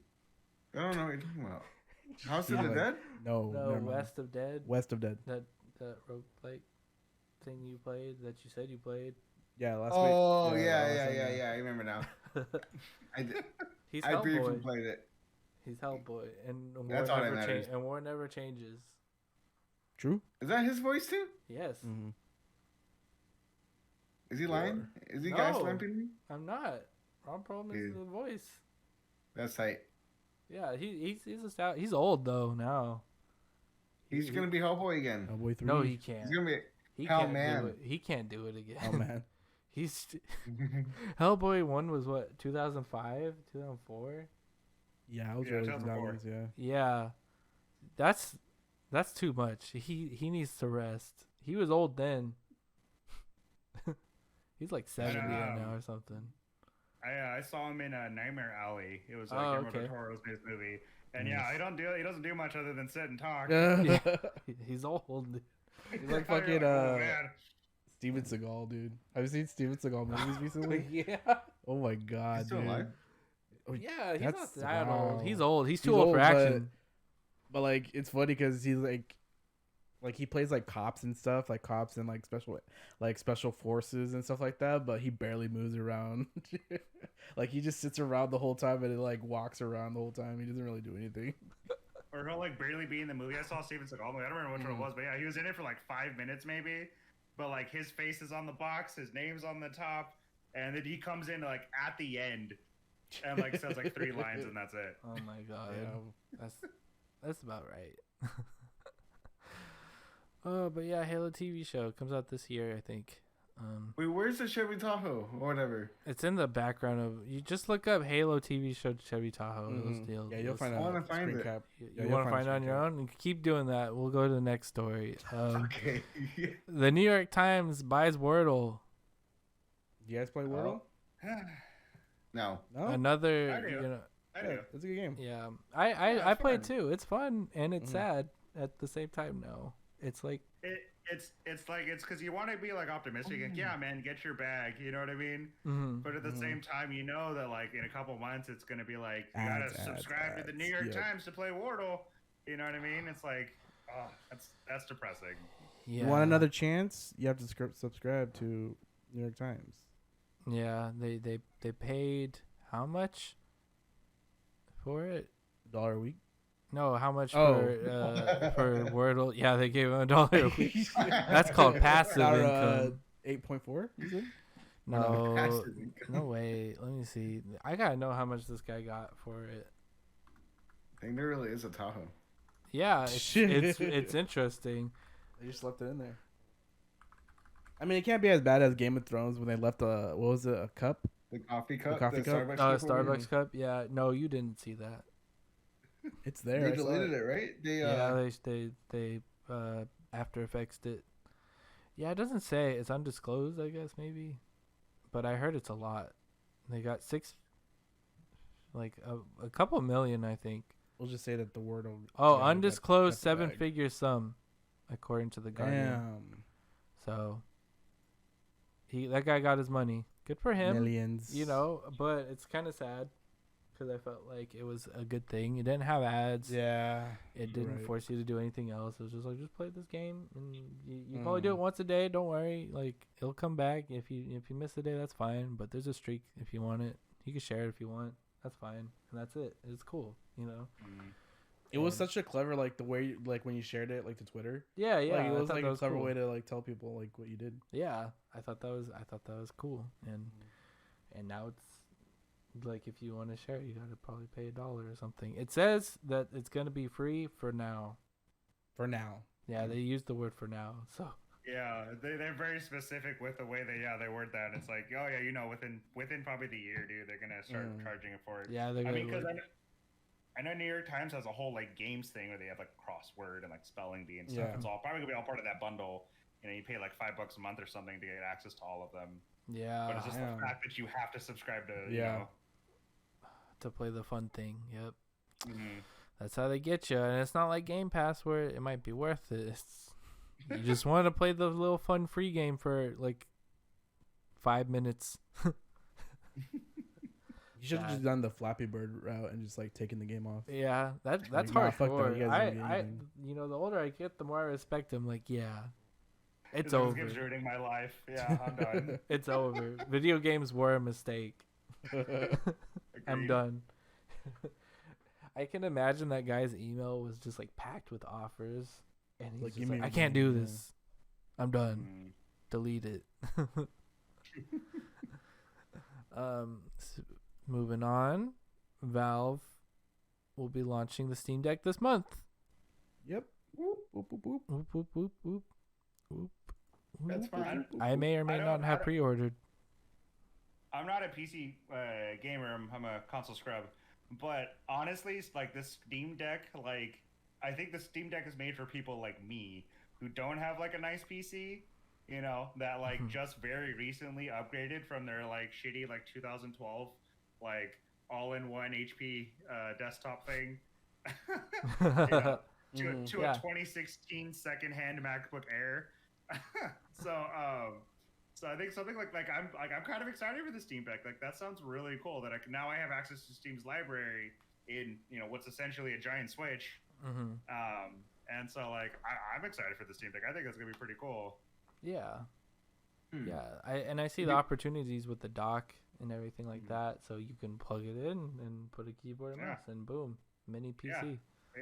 I don't know what you're talking about. House of the Dead? No, West of Dead. West of Dead. That roguelike thing you played that you said you played. Yeah, last week. Oh yeah. I remember now. I did. He's I briefly Hellboy. Played it. He's Hellboy, and that's all that matters. And war never changes. True. Is that his voice too? Yes. Mm-hmm. Is he lying? Is he gaslighting me? I'm not. Ron Perlman is the voice. That's tight. Yeah, he's old though now. He's gonna be Hellboy again. Hellboy 3. No, he can't. He's gonna be Hellman. He can't do it again. Hellman. He's Hellboy 1 was what, 2005, 2004. Yeah, I was really 2004. Yeah, that's too much. He needs to rest. He was old then. He's like 70 now or something. I saw him in Nightmare Alley. It was Guillermo del Toro's movie, and he doesn't do much other than sit and talk. Yeah. He's old. He's like fucking Steven Seagal, dude. Have you seen Steven Seagal movies recently? Yeah. Oh my god, he's still dude. alive? Yeah, he's not that old. He's old. He's too old for action. But like, it's funny because he's like, Like he plays like cops and stuff, like cops and like special forces and stuff like that. But he barely moves around. Like he just sits around the whole time and like walks around the whole time. He doesn't really do anything. Or he'll like barely be in the movie. I saw Steven Seagal movie. I don't remember which one it was, but yeah, he was in it for like 5 minutes maybe. But like his face is on the box, his name's on the top, and then he comes in like at the end and like says like 3 lines and that's it. Oh my god, yeah. That's about right. Oh, but yeah, Halo TV show comes out this year, I think. Wait, where's the Chevy Tahoe or whatever? It's in the background of. You just look up Halo TV show Chevy Tahoe. Those deals. Yeah, you'll find out. I want to find it. Cap. You want to find it on your own? Keep doing that. We'll go to the next story. Okay. The New York Times buys Wordle. You guys play Wordle? No. Another. I do. I do. It's a good game. Yeah, I play it too. It's fun and it's sad at the same time. No, it's like it's because you want to be like optimistic. Like, yeah, man, get your bag. You know what I mean? But at the same time, you know that like in a couple months, it's gonna be like you gotta subscribe to the New York Times to play Wordle. You know what I mean? It's like, oh, that's depressing. Yeah. You want another chance? You have to subscribe to New York Times. Yeah, they paid how much for it? $1 a week. No, how much for Wordle? Yeah, they gave him $1 a week. That's called passive income. 8.4. You said? No way. Let me see. I gotta know how much this guy got for it. I think there really is a Tahoe. Yeah, it's interesting. They just left it in there. I mean, it can't be as bad as Game of Thrones when they left a cup? The coffee cup? The coffee cup? Starbucks cup? Yeah. No, you didn't see that. It's there. They deleted it, right? They After Effects it. Yeah, it doesn't say. It's undisclosed, I guess, maybe. But I heard it's a lot. They got a couple million, I think. We'll just say that the word. Undisclosed 7-figure sum, according to the Guardian. Damn. So that guy got his money. Good for him. Millions. You know, but it's kind of sad because I felt like it was a good thing. It didn't have ads. Yeah. It didn't force you to do anything else. It was just like, just play this game, and you can only do it once a day. Don't worry, like it'll come back. If you miss a day, that's fine. But there's a streak if you want it. You can share it if you want. That's fine, and that's it. It's cool, you know. It was such a clever, like the way, like when you shared it, like to Twitter. Yeah. Like, it was like a clever way to like tell people like what you did. Yeah, I thought that was cool, and now it's like if you want to share it, you gotta probably pay $1 or something. It says that it's gonna be free for now. For now. Yeah, they used the word for now, so. Yeah, they're very specific with the way they word that. It's like, oh yeah, you know, within probably the year, dude, they're gonna start charging it for it. Yeah, they're gonna. Because I know New York Times has a whole like games thing where they have like crossword and like spelling bee and stuff. Yeah. It's all probably gonna be all part of that bundle. You know, you pay like $5 a month or something to get access to all of them. Yeah. But it's just the fact that you have to subscribe to. Yeah. You know, to play the fun thing. Yep. Mm-hmm. That's how they get you, and it's not like Game Pass where it might be worth it. You just want to play the little fun free game for like 5 minutes. You should have just done the Flappy Bird route and just like taken the game off. Yeah, that's like, hardcore. I you know, the older I get, the more I respect him. Like, yeah, it's over. This game's ruining my life. Yeah, I'm done. It's over. Video games were a mistake. I'm done. I can imagine that guy's email was just like packed with offers, and he's like, just like, I can't do this. I'm done. Delete it. Moving on, Valve will be launching the Steam Deck this month. Yep. Whoop, whoop, whoop, whoop. Whoop, whoop, whoop, whoop. Whoop. That's fine. I may or may not have pre-ordered. I'm not a PC gamer. I'm a console scrub. But honestly, like this Steam Deck, like I think the Steam Deck is made for people like me who don't have like a nice PC, you know, that like just very recently upgraded from their like shitty like 2012 like all-in-one HP desktop thing you know, to a 2016 second-hand MacBook Air. So I think something like I'm kind of excited for the Steam Deck. Like that sounds really cool. That now I have access to Steam's library in, you know, what's essentially a giant Switch. And And so like I'm excited for the Steam Deck. I think it's gonna be pretty cool. Yeah. Yeah, I see the opportunities with the dock and everything like that. So you can plug it in and put a keyboard and mouse, and boom, mini PC. Yeah,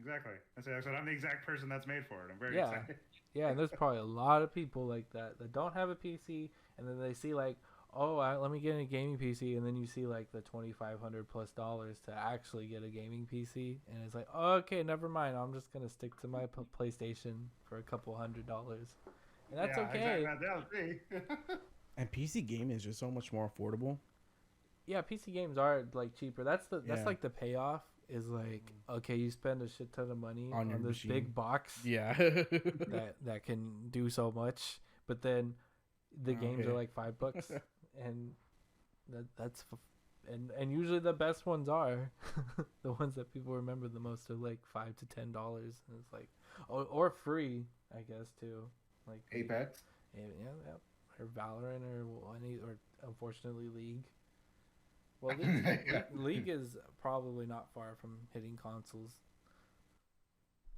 exactly. So I'm the exact person that's made for it. I'm very excited. Yeah, and there's probably a lot of people like that don't have a PC, and then they see like, oh, let me get a gaming PC, and then you see like the $2,500+ to actually get a gaming PC, and it's like, oh, okay, never mind. I'm just gonna stick to my PlayStation for a couple $100, and that's okay. Exactly. And PC gaming is just so much more affordable. Yeah, PC games are like cheaper. That's like the payoff is like, okay, you spend a shit ton of money on this machine. Big box. Yeah. that can do so much, but then the games are like $5, and that's and usually the best ones are the ones that people remember the most are like $5 to $10, and it's like or free, I guess, too, like Apex. Yeah, or Valorant or unfortunately League. Well, League is probably not far from hitting consoles,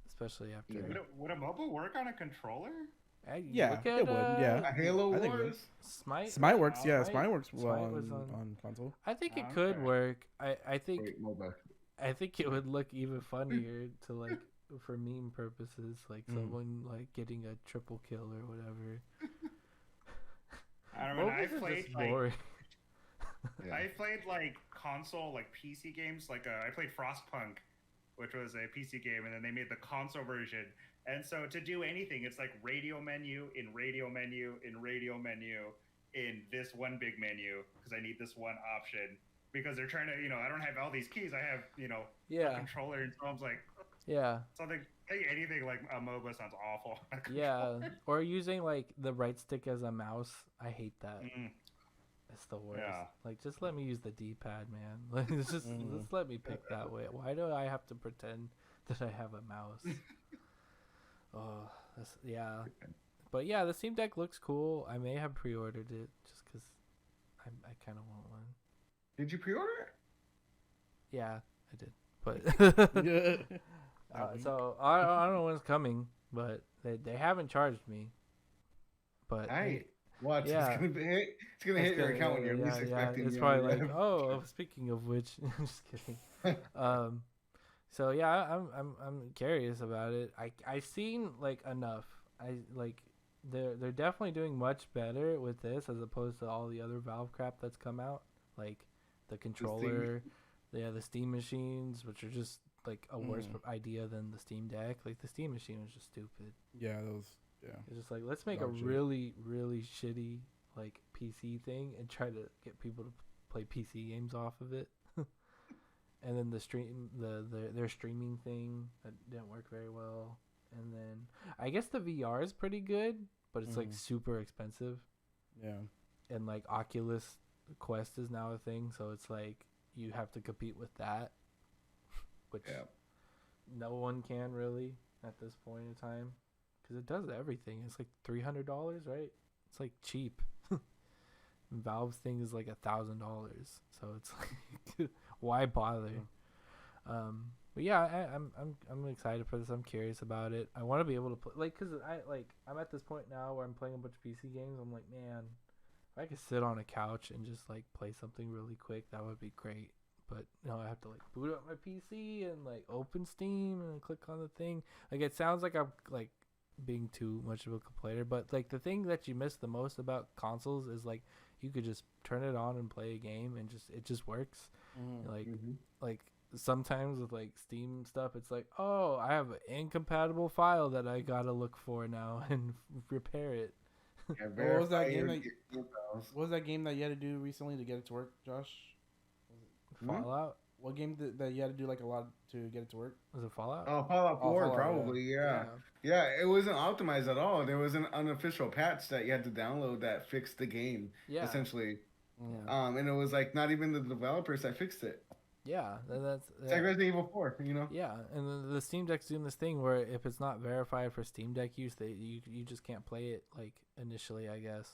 especially after. Yeah. Would a mobile work on a controller? Yeah, it would. Yeah, a Halo Wars. Smite works. Yeah, Smite works well on console. I think it could work. I think it would look even funnier to like for meme purposes, like someone like getting a triple kill or whatever. I don't know. I played like console, like PC games. Like I played Frostpunk, which was a PC game, and then they made the console version. And so to do anything, it's like radio menu in radio menu in radio menu in this one big menu because I need this one option because they're trying to, I don't have all these keys. I have, a controller, and so I'm like, anything like a MOBA sounds awful. Yeah, or using like the right stick as a mouse. I hate that. It's the worst. Yeah. Like, just let me use the D-pad, man. Like, just let me pick that way. Why do I have to pretend that I have a mouse? But yeah, the Steam Deck looks cool. I may have pre-ordered it just because I kind of want one. Did you pre-order it? Yeah, I did. But so I don't know when it's coming, but they haven't charged me. But what? Yeah. It's gonna hit your account when you're least expecting. It's probably like, oh, speaking of which, I'm just kidding. So yeah, I'm curious about it. I've seen like enough. They're definitely doing much better with this as opposed to all the other Valve crap that's come out, like the controller, the Steam machines, which are just like a worse idea than the Steam Deck. Like the Steam machine was just stupid. Yeah, those. Yeah. It's just like, let's make a really, really shitty like PC thing and try to get people to play PC games off of it. And then their streaming thing that didn't work very well. And then I guess the VR is pretty good, but it's like super expensive. Yeah. And like Oculus Quest is now a thing, so it's like you have to compete with that, which no one can really at this point in time. Because it does everything. It's like $300, right? It's like cheap. Valve's thing is like $1,000, so it's like, why bother? But yeah, I'm excited for this. I'm curious about it. I want to be able to play, like, cause I'm at this point now where I'm playing a bunch of PC games. I'm like, man, if I could sit on a couch and just like play something really quick, that would be great. But no, I have to like boot up my PC and like open Steam and click on the thing. Like, it sounds like I'm like being too much of a complainer, but like the thing that you miss the most about consoles is like you could just turn it on and play a game and it just works. Like sometimes with like Steam stuff, it's like, oh, I have an incompatible file that I gotta look for now and repair it. What was that game that you had to do recently to get it to work, Josh? Fallout? What game that you had to do like a lot to get it to work? Was it Fallout? Oh, Fallout 4, probably, yeah. It wasn't optimized at all. There was an unofficial patch that you had to download that fixed the game, essentially. Yeah. And it was like not even the developers that fixed it. Yeah, it's like Resident Evil 4, Yeah, and the Steam Deck's doing this thing where if it's not verified for Steam Deck use, you just can't play it like initially, I guess.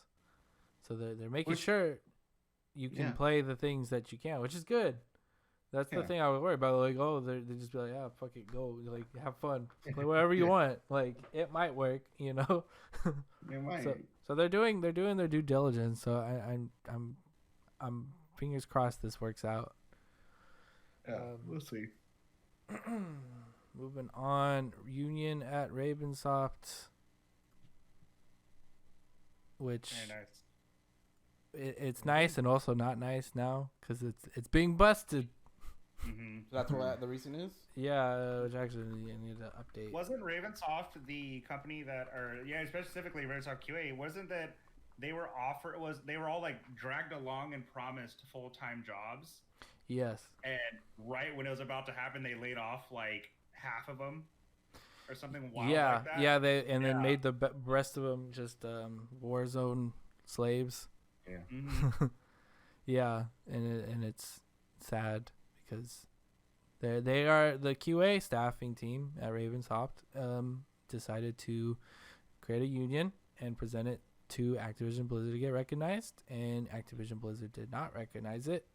So they're making sure you can play the things that you can, which is good. That's the thing I was worried about. Like, oh, they just be like, yeah, fuck it, go, like, have fun, play whatever you want. Like, it might work, you know. It might. So they're doing their due diligence. So I'm fingers crossed this works out. Yeah, we'll see. Moving on, Union at Ravensoft, which Very nice. It's nice and also not nice now because it's being busted. Mm-hmm. So that's what the reason is. Yeah, which actually need to update. Wasn't Ravensoft the company that, or specifically Ravensoft QA? Wasn't that they were they were all like dragged along and promised full-time jobs? Yes. And right when it was about to happen, they laid off like half of them, or something wild yeah, like that. Yeah, then made the rest of them just Warzone slaves. Yeah. Mm-hmm. Yeah, and it's sad because they are the QA staffing team at Ravensoft decided to create a union and present it to Activision Blizzard to get recognized, and Activision Blizzard did not recognize it.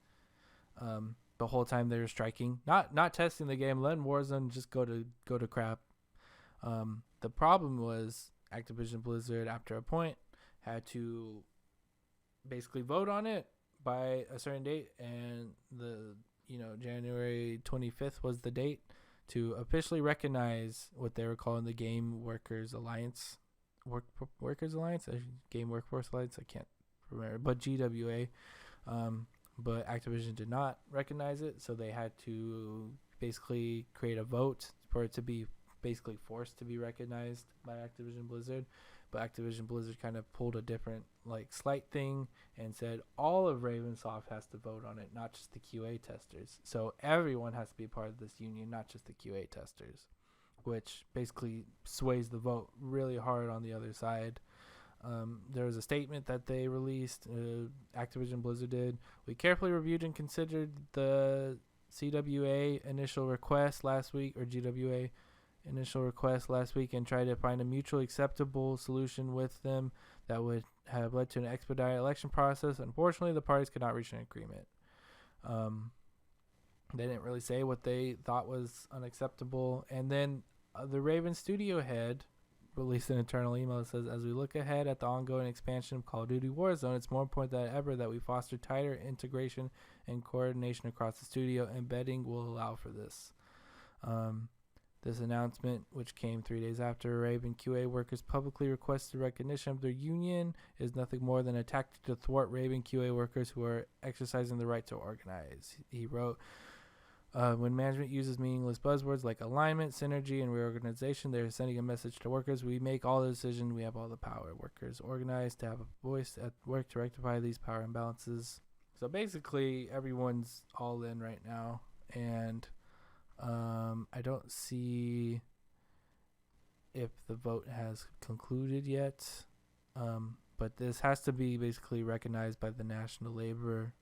The whole time they were striking, not testing the game, letting Warzone just go to crap. The problem was Activision Blizzard after a point had to basically vote on it by a certain date, and January 25th was the date to officially recognize what they were calling the Game Workers Alliance, Game Workforce Alliance. I can't remember, but GWA. But Activision did not recognize it, so they had to basically create a vote for it to be basically forced to be recognized by Activision Blizzard. But Activision Blizzard kind of pulled a different, slight thing and said all of Ravensoft has to vote on it, not just the QA testers. So everyone has to be part of this union, not just the QA testers, which basically sways the vote really hard on the other side. There was a statement that they released, Activision Blizzard did. We carefully reviewed and considered the CWA initial request last week, or GWA initial request last week, and tried to find a mutually acceptable solution with them that would have led to an expedited election process. Unfortunately, the parties could not reach an agreement. They didn't really say what they thought was unacceptable. And then the Raven studio head released an internal email that says, as we look ahead at the ongoing expansion of Call of Duty Warzone, it's more important than ever that we foster tighter integration and coordination across the studio. Embedding will allow for this. This announcement, which came 3 days after Raven QA workers publicly requested recognition of their union, is nothing more than a tactic to thwart Raven QA workers who are exercising the right to organize. He wrote, when management uses meaningless buzzwords like alignment, synergy, and reorganization, they're sending a message to workers. We make all the decisions. We have all the power. Workers organize to have a voice at work to rectify these power imbalances. So basically, everyone's all in right now. And I don't see if the vote has concluded yet. But this has to be basically recognized by the National Labor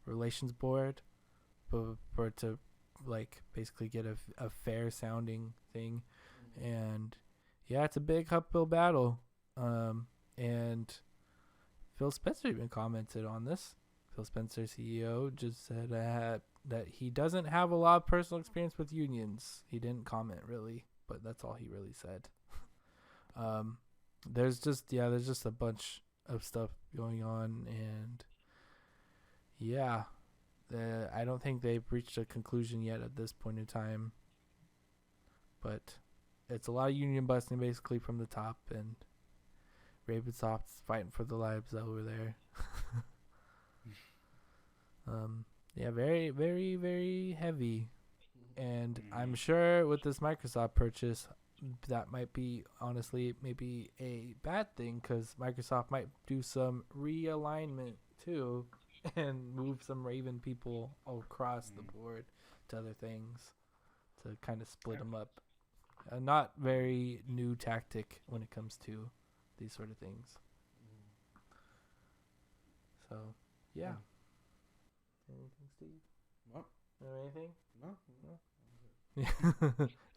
Relations Board for it to basically get a fair sounding thing. And yeah, it's a big uphill battle. And Phil Spencer even commented on this. Phil Spencer, CEO, just said that he doesn't have a lot of personal experience with unions. He didn't comment really, but that's all he really said. There's just a bunch of stuff going on, and yeah, I don't think they've reached a conclusion yet at this point in time. But it's a lot of union busting basically from the top, and Ravensoft's fighting for the lives over there. Yeah, very, very, very heavy. And I'm sure with this Microsoft purchase, that might be, honestly, maybe a bad thing, because Microsoft might do some realignment too and move some Raven people across the board to other things to kind of split them up. A not very new tactic when it comes to these sort of things. So, yeah. Anything, Steve? No. Anything? No.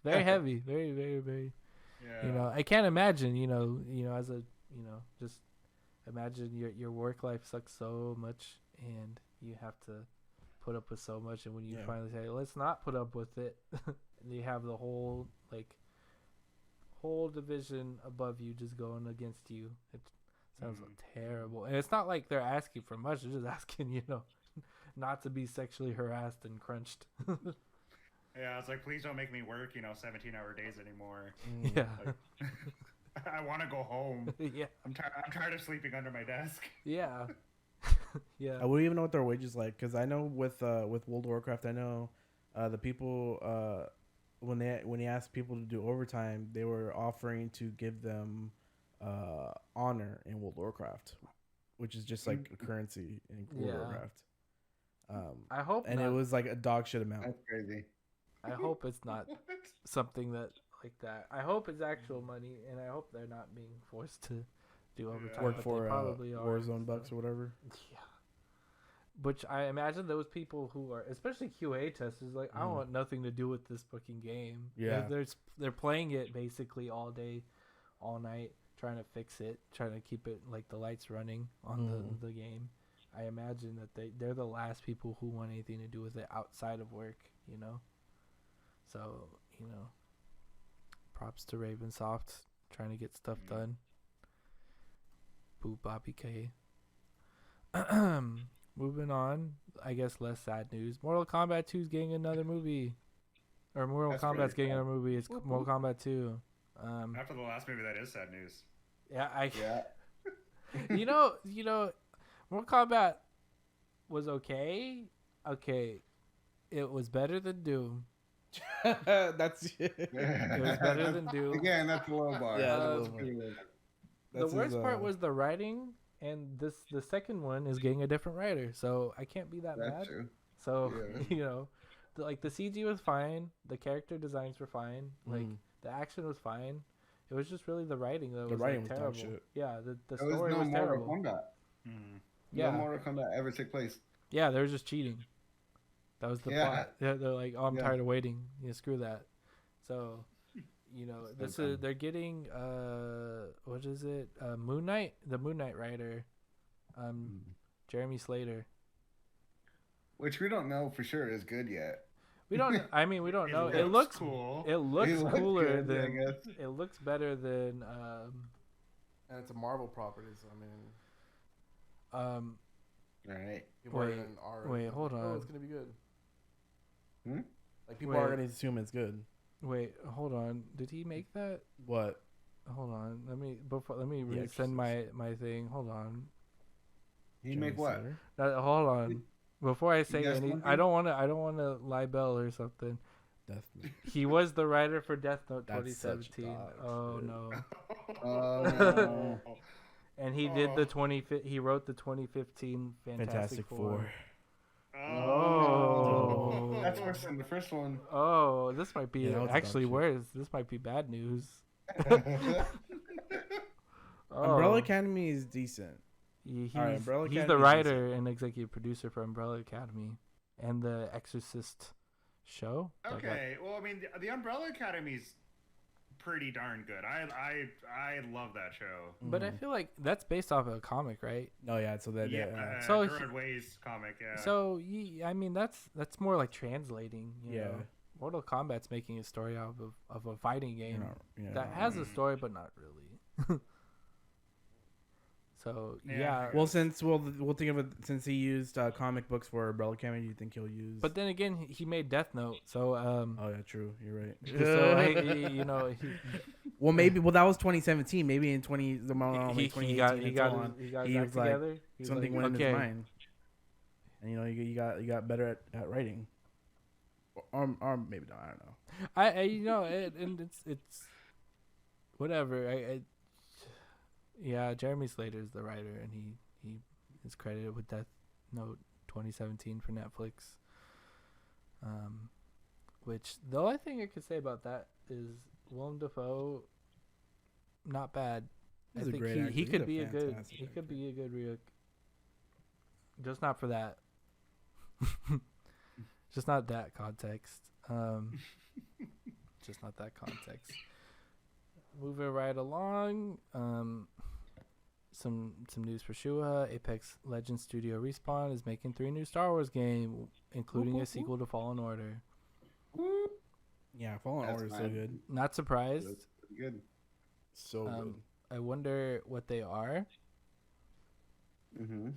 Very heavy. Very, very, very. Yeah. I can't imagine, as a, just imagine your work life sucks so much and you have to put up with so much, and when you finally say let's not put up with it, and you have the whole division above you just going against you, it sounds terrible. And it's not like they're asking for much; they're just asking not to be sexually harassed and crunched. Yeah, it's like, please don't make me work 17-hour days anymore. Yeah. I want to go home. Yeah. I'm tired of sleeping under my desk. Yeah. Yeah. I wouldn't even know what their wages like, because I know with World of Warcraft, I know the people when they asked people to do overtime, they were offering to give them honor in World of Warcraft, which is just like a currency in World of Warcraft. I hope, and it was like a dog shit amount. That's crazy. I hope it's not something that like that. I hope it's actual money, and I hope they're not being forced to do overtime. Work for Warzone bucks or whatever. Yeah. Which I imagine those people who are, especially QA testers, like, I want nothing to do with this fucking game. Yeah. They're playing it basically all day, all night, trying to fix it, trying to keep it like the lights running on the game. I imagine that they're the last people who want anything to do with it outside of work, So, props to Ravensoft trying to get stuff done. Boo Bobby K. Moving on, I guess less sad news. Mortal Kombat 2 is getting another movie. Or Mortal Kombat's getting another movie. It's Mortal Kombat 2. After the last movie, that is sad news. Yeah, Mortal Kombat was okay. Okay. It was better than Doom. That's it was better than Doom. Again, that's a low bar. Yeah, the worst part was the writing, and the second one is getting a different writer, so I can't be that mad. True. So the CG was fine, the character designs were fine, like the action was fine. It was just really the writing that was was terrible. Shit. Yeah, the story was terrible. Mortal Kombat. Yeah, no Mortal Kombat ever took place. Yeah, they were just cheating. That was the plot. They're like, oh, I'm tired of waiting. Screw that. So, they're getting what is it? Moon Knight, the Moon Knight writer, Jeremy Slater. Which we don't know for sure is good yet. We don't. I mean, we don't know. It looks cool. It looks cooler than. It looks better than. And it's a Marvel property, so I mean. Right. Wait, hold on. Oh, it's gonna be good. Like people are gonna assume it's good. Wait, hold on. Did he make that? What? Hold on. Let me resend my thing. Hold on. He make what? Hold on. Before I say anything, I don't want to libel or something. Death Note. He was the writer for Death Note 2017. Oh no. Oh. And he did he wrote the 2015 Fantastic Four. Oh. That's worse than the first one. Oh, this might be actually worse. This might be bad news. Umbrella Academy is decent. He's the writer and executive producer for Umbrella Academy and the Exorcist show. Okay, well, I mean, the Umbrella Academy's pretty darn good. I love that show. But I feel like that's based off of a comic, right? Oh yeah, so that so Gerard Way's comic, yeah. So I mean, that's more like translating. You know? Mortal Kombat's making a story out of a fighting game that has a story, but not really. So Well, since we'll think of it, since he used comic books for Umbrella Academy, do you think he'll use? But then again, he made Death Note, so oh yeah, true. You're right. So well, maybe. Well, that was 2017. Maybe in 2018. He got his act together. Something went in his mind, and you got better at writing, or maybe not. I don't know. And it's whatever. Jeremy Slater is the writer, and he is credited with Death Note 2017 for Netflix. Which the only thing I could say about that is Willem Dafoe, not bad. I think he could be a good just not for that. Just not that context. Just not that context. Moving right along. some news for Shua. Apex Legends Studio Respawn is making 3 new Star Wars games, including a sequel to Fallen Order. Yeah, Fallen Order is so good. Not surprised. That's good. So good. I wonder what they are. Mm-hmm.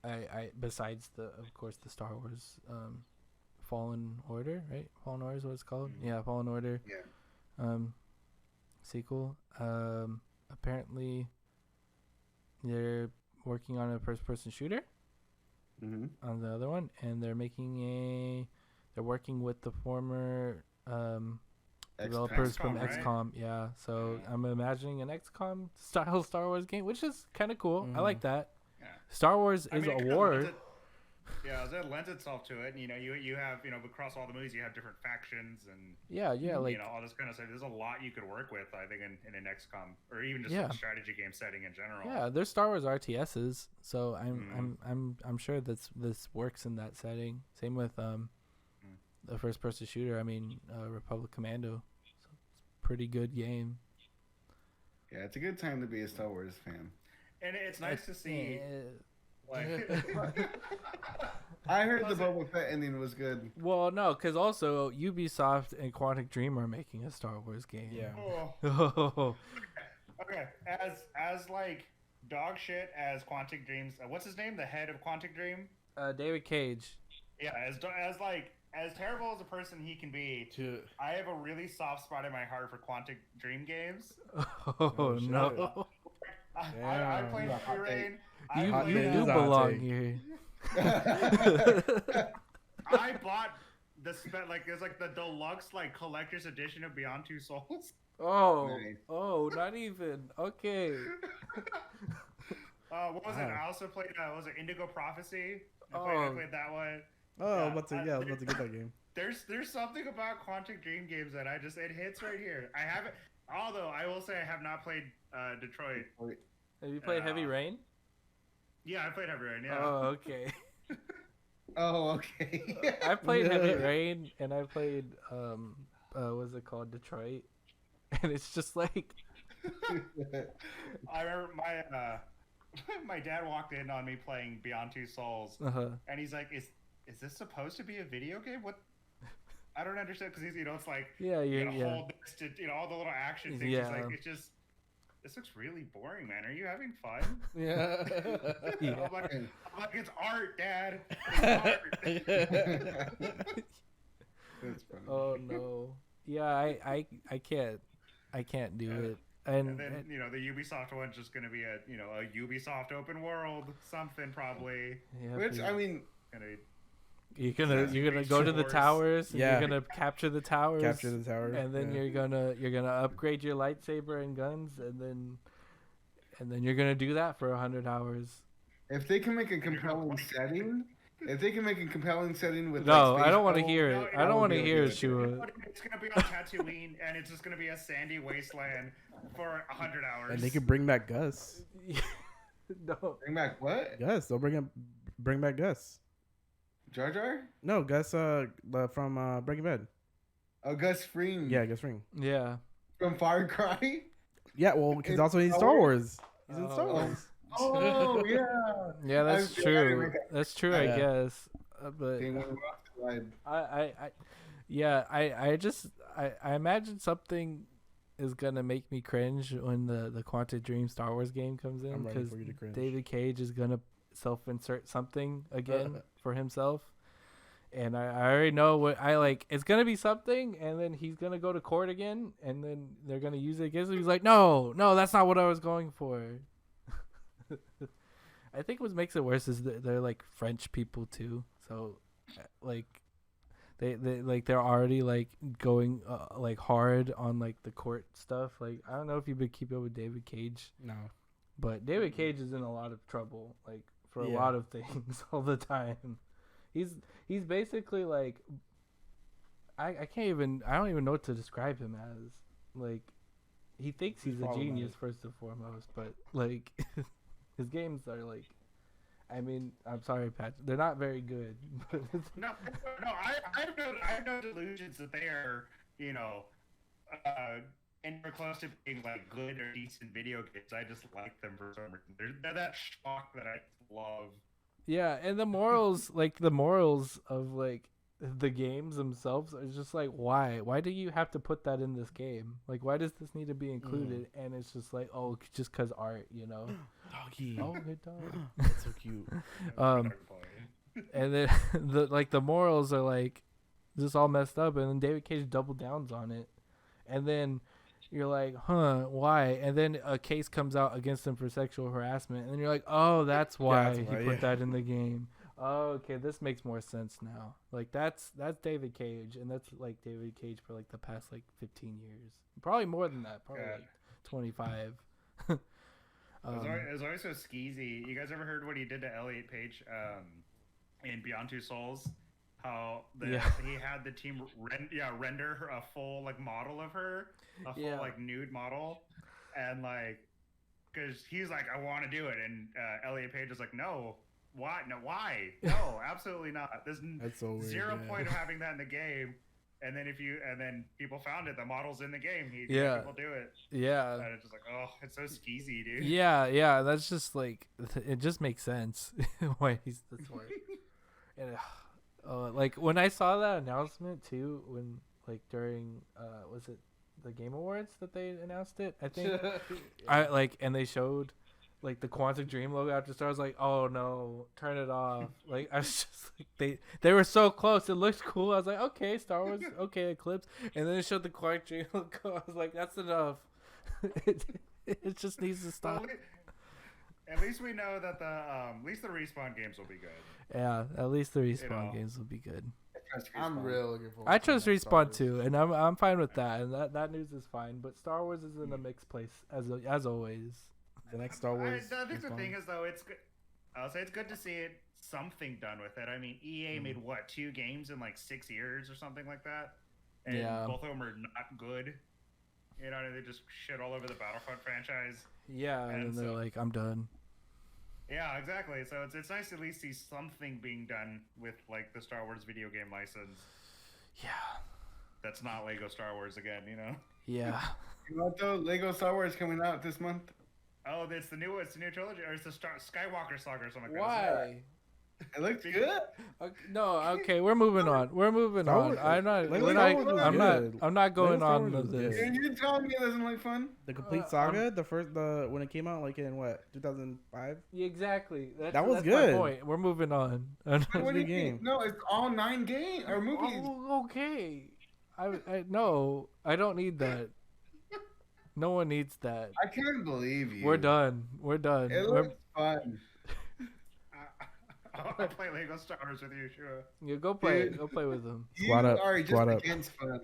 I besides of course the Star Wars Fallen Order, right? Fallen Order is what it's called. Mm-hmm. Yeah, Fallen Order. Yeah. Sequel. Apparently they're working on a first-person shooter. Mm-hmm. On the other one, and they're working with the former developers from right? XCOM. Yeah, so I'm imagining an XCOM style Star Wars game, which is kind of cool. I like that. Yeah. Star Wars is a war. That lends itself to it. You have across all the movies you have different factions and like all this kind of stuff. There's a lot you could work with, I think, in an XCOM or even just a strategy game setting in general. Yeah, there's Star Wars RTSs, so I'm sure this works in that setting. Same with the first person shooter. I mean, Republic Commando. So it's a pretty good game. Yeah, it's a good time to be a Star Wars fan. And it's nice to see. I heard the Boba Fett ending was good. Well, no, because also Ubisoft and Quantic Dream are making a Star Wars game. Yeah. Oh. Okay, as like dog shit as Quantic Dream's. What's his name? The head of Quantic Dream. David Cage. Yeah, as terrible as a person he can be, I have a really soft spot in my heart for Quantic Dream games. Oh no! I played Free Reign. You do belong here. I bought there's like the deluxe collector's edition of Beyond Two Souls. Oh, Nice. oh, not even okay. What was it? I also played. Was it Indigo Prophecy? I played that one. Oh, Yeah, I was about to get that game. There's something about Quantic Dream games that it hits right here. I haven't. Although I will say I have not played Detroit. Have you played Heavy Rain? Yeah, I played Heavy Rain. Yeah. Oh, okay. Oh, okay. I played Heavy Rain and I played what's it called, Detroit, and it's just like. I remember my dad walked in on me playing Beyond Two Souls, and he's like, "Is this supposed to be a video game? What?" I don't understand because it's like hold this to all the little action things. Yeah. It's like it's just. This looks really boring, man. Are you having fun? Yeah. I'm like, it's art, Dad. It's art. That's funny. Oh no. Yeah, I can't do it. And then the Ubisoft one's just gonna be a Ubisoft open world something probably. Yeah, Which I mean, you're gonna go to the towers. And Yeah. You're gonna capture the towers. And then you're gonna upgrade your lightsaber and guns, and then you're gonna do that for 100 hours. if they can make a compelling setting, with No, like, I don't want to space hear travel, it. I don't want to hear it, it. Shua. It's gonna be on Tatooine, and it's just gonna be a sandy wasteland for 100 hours. they could bring back Gus. No. Bring back what? Gus, they'll bring back Gus. Jar Jar? No, Gus from Breaking Bad. Oh, Gus Fring. Yeah, Gus Fring. Yeah. From Far Cry. Yeah, well, because also he's Star Wars. He's in Star Oh. Wars. Oh yeah. Yeah, that's true. That's true, I Yeah. guess. But They went rock slide. I imagine something is gonna make me cringe when the Quantic Dream Star Wars game comes in, I'm ready because for you to cringe. David Cage is gonna self-insert something again for himself, and I already know what I like. It's gonna be something, and then he's gonna go to court again, and then they're gonna use it against him. He's like, no, that's not what I was going for. I think what makes it worse is that they're like French people too, so like they're already like going like hard on like the court stuff. Like I don't know if you've been keeping up with David Cage. No. But David Cage is in a lot of trouble, like for a Yeah. lot of things all the time. He's basically like I don't even know what to describe him as. Like he thinks he's a genius first and foremost, but like his games are like, I mean, I'm sorry, Pat, they're not very good. No, I have no delusions that they are, anywhere close to being like good or decent video games. I just like them for some reason. They're that shock that I love. Yeah, and the morals, like the morals of like the games themselves, are just like, why? Why do you have to put that in this game? Like, why does this need to be included? And it's just like, oh, just cause art, you know? Doggy. Oh, good dog. That's so cute. And then the morals are like just all messed up, and then David Cage double downs on it, and then you're like, huh, why? And then a case comes out against him for sexual harassment, and then you're like, oh, that's why he put that in the game. Oh, okay, this makes more sense now. Like that's David Cage, and that's like David Cage for like the past like 15 years, probably more than that, probably like 25. It was always so skeezy. You guys ever heard what he did to Elliot Page in Beyond Two Souls? How he had the team render her a full like model of her, a full like nude model, and like because he's like, I want to do it, and Elliot Page is like, no, why? No, why? No, absolutely not. There's so weird, zero point of having that in the game. And then then people found it, the model's in the game. People do it. Yeah. And it's just like, oh, it's so skeezy, dude. Yeah. That's just like, it just makes sense why he's this way. And like when I saw that announcement too, when like during was it the Game Awards that they announced it? I think and they showed like the Quantic Dream logo after Star. I was like, oh no, turn it off. Like I was just like they were so close. It looked cool. I was like, okay, Star Wars, okay, Eclipse, and then it showed the Quantic Dream logo. I was like, that's enough. It just needs to stop. At least we know that at least the Respawn games will be good. Yeah, at least the Respawn games will be good. I'm real looking forward. I trust Respawn too, and I'm fine with that. And that news is fine. But Star Wars is in a mixed place as always. The next Star Wars. I think the thing is though, it's good. I'll say it's good to see something done with it. I mean, EA made 2 games in like 6 years or something like that, and both of them are not good. You know, they just shit all over the Battlefront franchise. Yeah, and then they're like, I'm done. Yeah, exactly. So it's nice to at least see something being done with like the Star Wars video game license. Yeah. That's not Lego Star Wars again, you know? Yeah. You know what though? Lego Star Wars coming out this month. Oh, it's the new trilogy, or it's the Skywalker saga or something like that. Why? It looks good. No, okay, we're moving on. I'm not going on with this. You're telling me it doesn't look fun? The complete saga, when it came out, like in what 2005? Yeah, exactly. That was good. My point. We're moving on. What do you mean? No, it's all 9 games or movies. Oh, okay. I no, I don't need that. No one needs that. I can't believe you. We're done. It looks fun. I'll play Lego Star Wars with you, Shua. Yeah, go play. Go play with them. You are just against fun.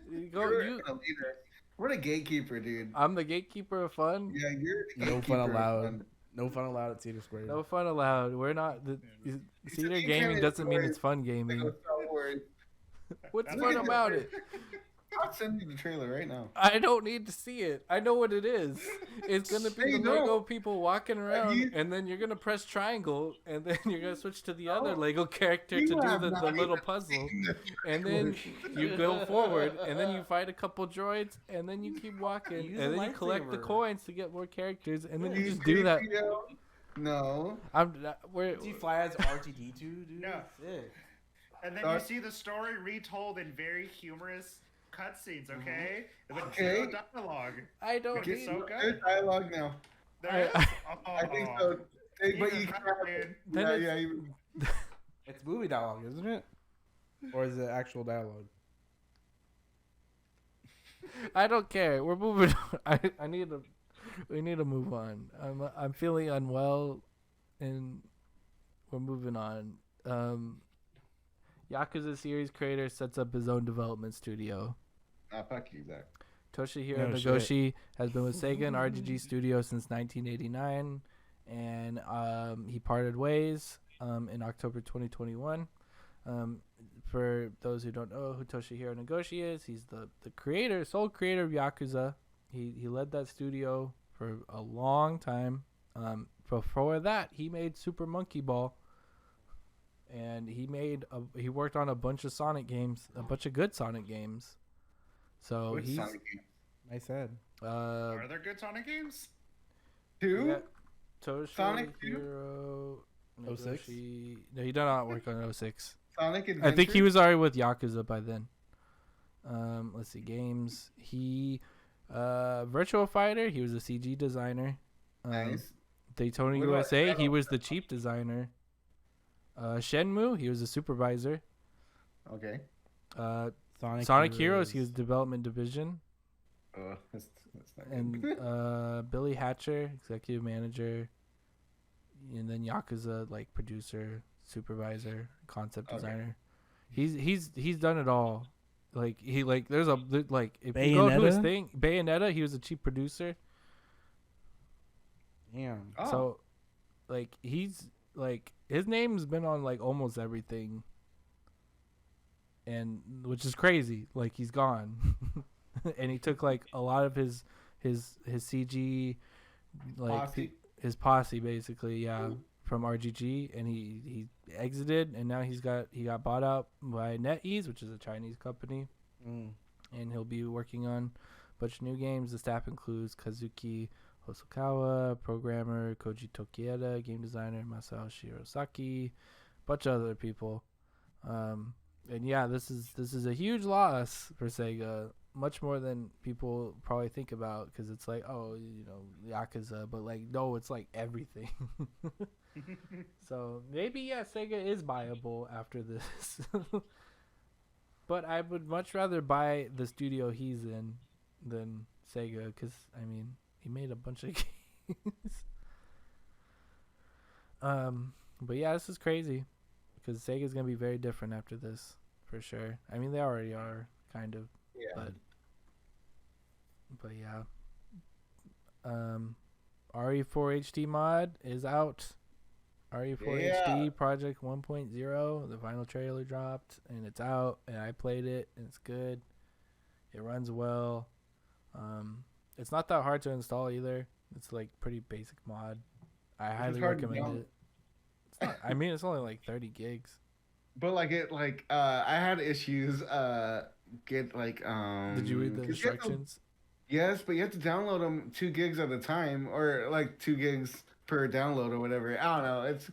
You're a leader. We're the gatekeeper, dude. I'm the gatekeeper of fun. Yeah, you're the gatekeeper. No fun allowed. No fun allowed at Cedar Square. No fun allowed. We're not. Cedar gaming doesn't mean it's fun gaming. What's fun about it? I'll send you the trailer right now. I don't need to see it. I know what it is. It's gonna be the Lego people walking around, and then you're gonna press triangle, and then you're gonna switch to the other Lego character to do the little puzzle, and then you go forward, and then you fight a couple droids, and then you keep walking, and then you collect the coins to get more characters, and then you just do that. No. Do you fly as R2D2, dude? No. And then you see the story retold in very humorous cutscenes, okay? Okay. No dialogue. I don't need so good. There's dialogue now. I think so. But you can't. It's movie dialogue, isn't it? Or is it actual dialogue? I don't care. We're moving on. We need to move on. I'm feeling unwell, and we're moving on. Yakuza series creator sets up his own development studio. Fuck you, Zach. Toshihiro Nagoshi has been with Sega and RGG Studio since 1989, and he parted ways in October 2021. For those who don't know who Toshihiro Nagoshi is, he's the sole creator of Yakuza. He led that studio for a long time. Before that, he made Super Monkey Ball. And he worked on a bunch of Sonic games, a bunch of good Sonic games. So I said. Are there good Sonic games? 2? Toshi Sonic 2? Hero. 06? No, he did not work on 06. Sonic Adventure? I think he was already with Yakuza by then. Let's see, games. He, Virtual Fighter. He was a CG designer. Nice. Daytona USA. He was the chief designer. Shenmue. He was a supervisor. Okay. Sonic Heroes. He was development division. That's not And Billy Hatcher, executive manager. And then Yakuza, like producer, supervisor, concept designer. He's done it all. Like he like there's a like if you go to his thing, Bayonetta, he was a chief producer. Damn. Oh. So like he's like his name's been on like almost everything. And which is crazy. Like he's gone. And he took like a lot of his CG like Posse. his posse basically, yeah. Ooh. From RGG, and he exited, and now he got bought out by NetEase, which is a Chinese company, and he'll be working on a bunch of new games. The staff includes Kazuki Hosokawa, programmer Koji Tokieda, game designer Masao Shirosaki, a bunch of other people, and yeah, this is a huge loss for Sega. Much more than people probably think about, because it's like, oh, you know, Yakuza, but like, no, it's like everything. So maybe, yeah, Sega is buyable after this. But I would much rather buy the studio he's in than Sega, because, I mean, he made a bunch of games. But yeah, this is crazy, because Sega's going to be very different after this, for sure. I mean, they already are, kind of. Yeah. But yeah. RE4 HD mod is out. RE4 HD Project 1.0. The final trailer dropped and it's out, and I played it and it's good. It runs well. It's not that hard to install either. It's like pretty basic mod. I highly recommend it. It's not, I mean, it's only like 30 gigs. But like I had issues get like Did you read the instructions? Yes, but you have to download them 2 gigs at a time, or like 2 gigs per download or whatever. I don't know. It's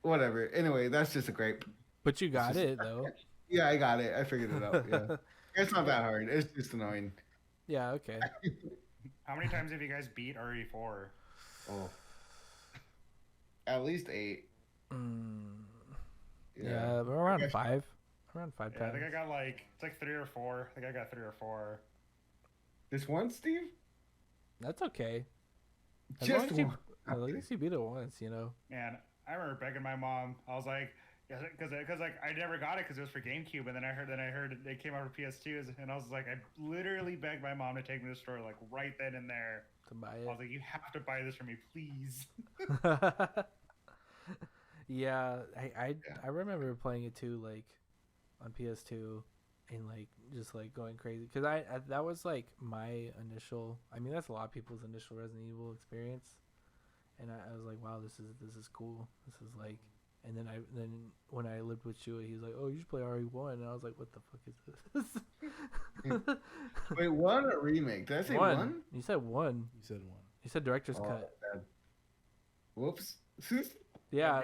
whatever. Anyway, that's just a gripe. But you got it though. Yeah, I got it. I figured it out. Yeah, it's not that hard. It's just annoying. Yeah. Okay. How many times have you guys beat RE4? Oh, at least 8. Yeah, we're around 5. Around 5 times. I think I got it's like 3 or 4. I think I got 3 or 4. This one, Steve? That's okay. Just one. At least you beat it once, you know. Man, I remember begging my mom. I was like, because like I never got it because it was for GameCube, and then I heard it came out for PS2, and I was like, I literally begged my mom to take me to the store like right then and there to buy it. I was like, you have to buy this for me, please. Yeah, I remember playing it too, like on PS2, and like just like going crazy, because I that was like my initial. I mean, that's a lot of people's initial Resident Evil experience, and I was like, wow, this is cool. This is like, and then when I lived with Shua, he was like, oh, you should play RE1, and I was like, what the fuck is this? Wait, 1 or remake? Did I say 1? You said 1. You said 1. You said director's cut. Bad. Whoops. Yeah.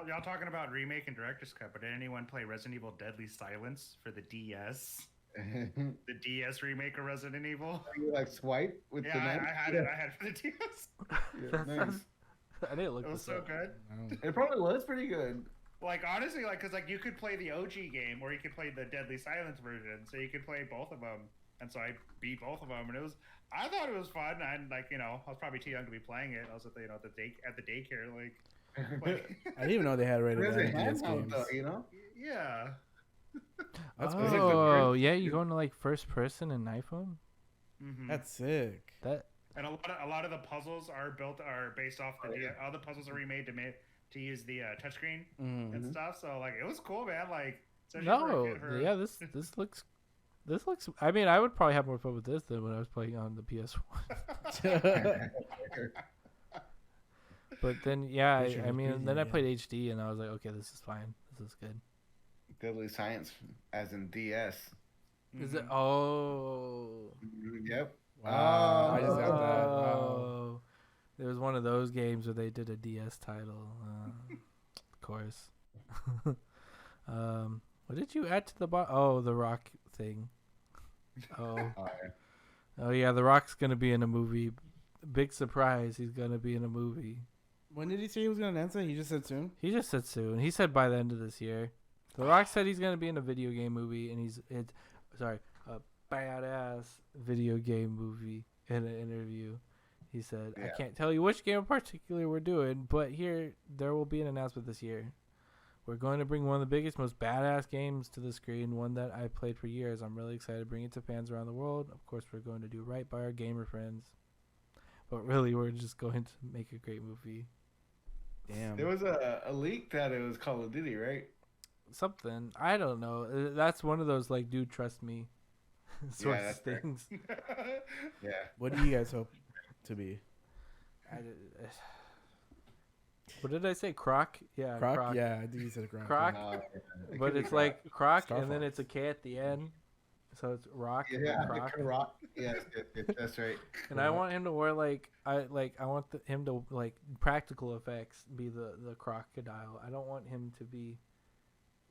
Y'all talking about remake and director's cut, but did anyone play Resident Evil Deadly Silence for the DS? The DS remake of Resident Evil? You like swipe with the knife? I had it for the DS. Yeah, nice. I didn't look. It was so good. It probably was pretty good. Like, honestly, like, because like you could play the OG game or you could play the Deadly Silence version, so you could play both of them. And so I beat both of them, and I thought it was fun. And like, I was probably too young to be playing it. I was at the at the daycare, like I didn't even know they had rated games. Though, Yeah. That's oh yeah, you go into like first person in iPhone. Mm-hmm. That's sick. And a lot of the puzzles are based off all the puzzles are remade to use the touchscreen and stuff. So like it was cool, man. Like yeah, this looks. I mean, I would probably have more fun with this than when I was playing on the PS1. But then, yeah, I mean, then I played HD, and I was like, okay, this is fine. This is good. Deadly Science, as in DS. Is it? Oh. Yep. Wow, I just got that. Wow. Oh. There was one of those games where they did a DS title. Of course. What did you add to the bot? Oh, the Rock thing. Oh. Oh yeah, the Rock's gonna be in a movie. Big surprise, he's gonna be in a movie. When did he say he was gonna announce it? He just said soon. He just said soon. He said by the end of this year. The Rock said he's gonna be in a video game movie, and a badass video game movie in an interview. He said, I can't tell you which game in particular we're doing, but there will be an announcement this year. We're going to bring one of the biggest, most badass games to the screen, one that I've played for years. I'm really excited to bring it to fans around the world. Of course, we're going to do right by our gamer friends. But really, we're just going to make a great movie. Damn. There was a leak that it was Call of Duty, right? Something. I don't know. That's one of those, like, dude, trust me sort of things. Yeah. What do you guys hope to be? What did I say? Croc? Yeah, Croc? Yeah, I think you said Croc. Croc, but it's like Croc, Star and then Fox. it's a K at the end. So it's Rock Yeah, and Croc. Rock. Yeah, that's right. And I want him to wear I want him to like practical effects be the crocodile. I don't want him to be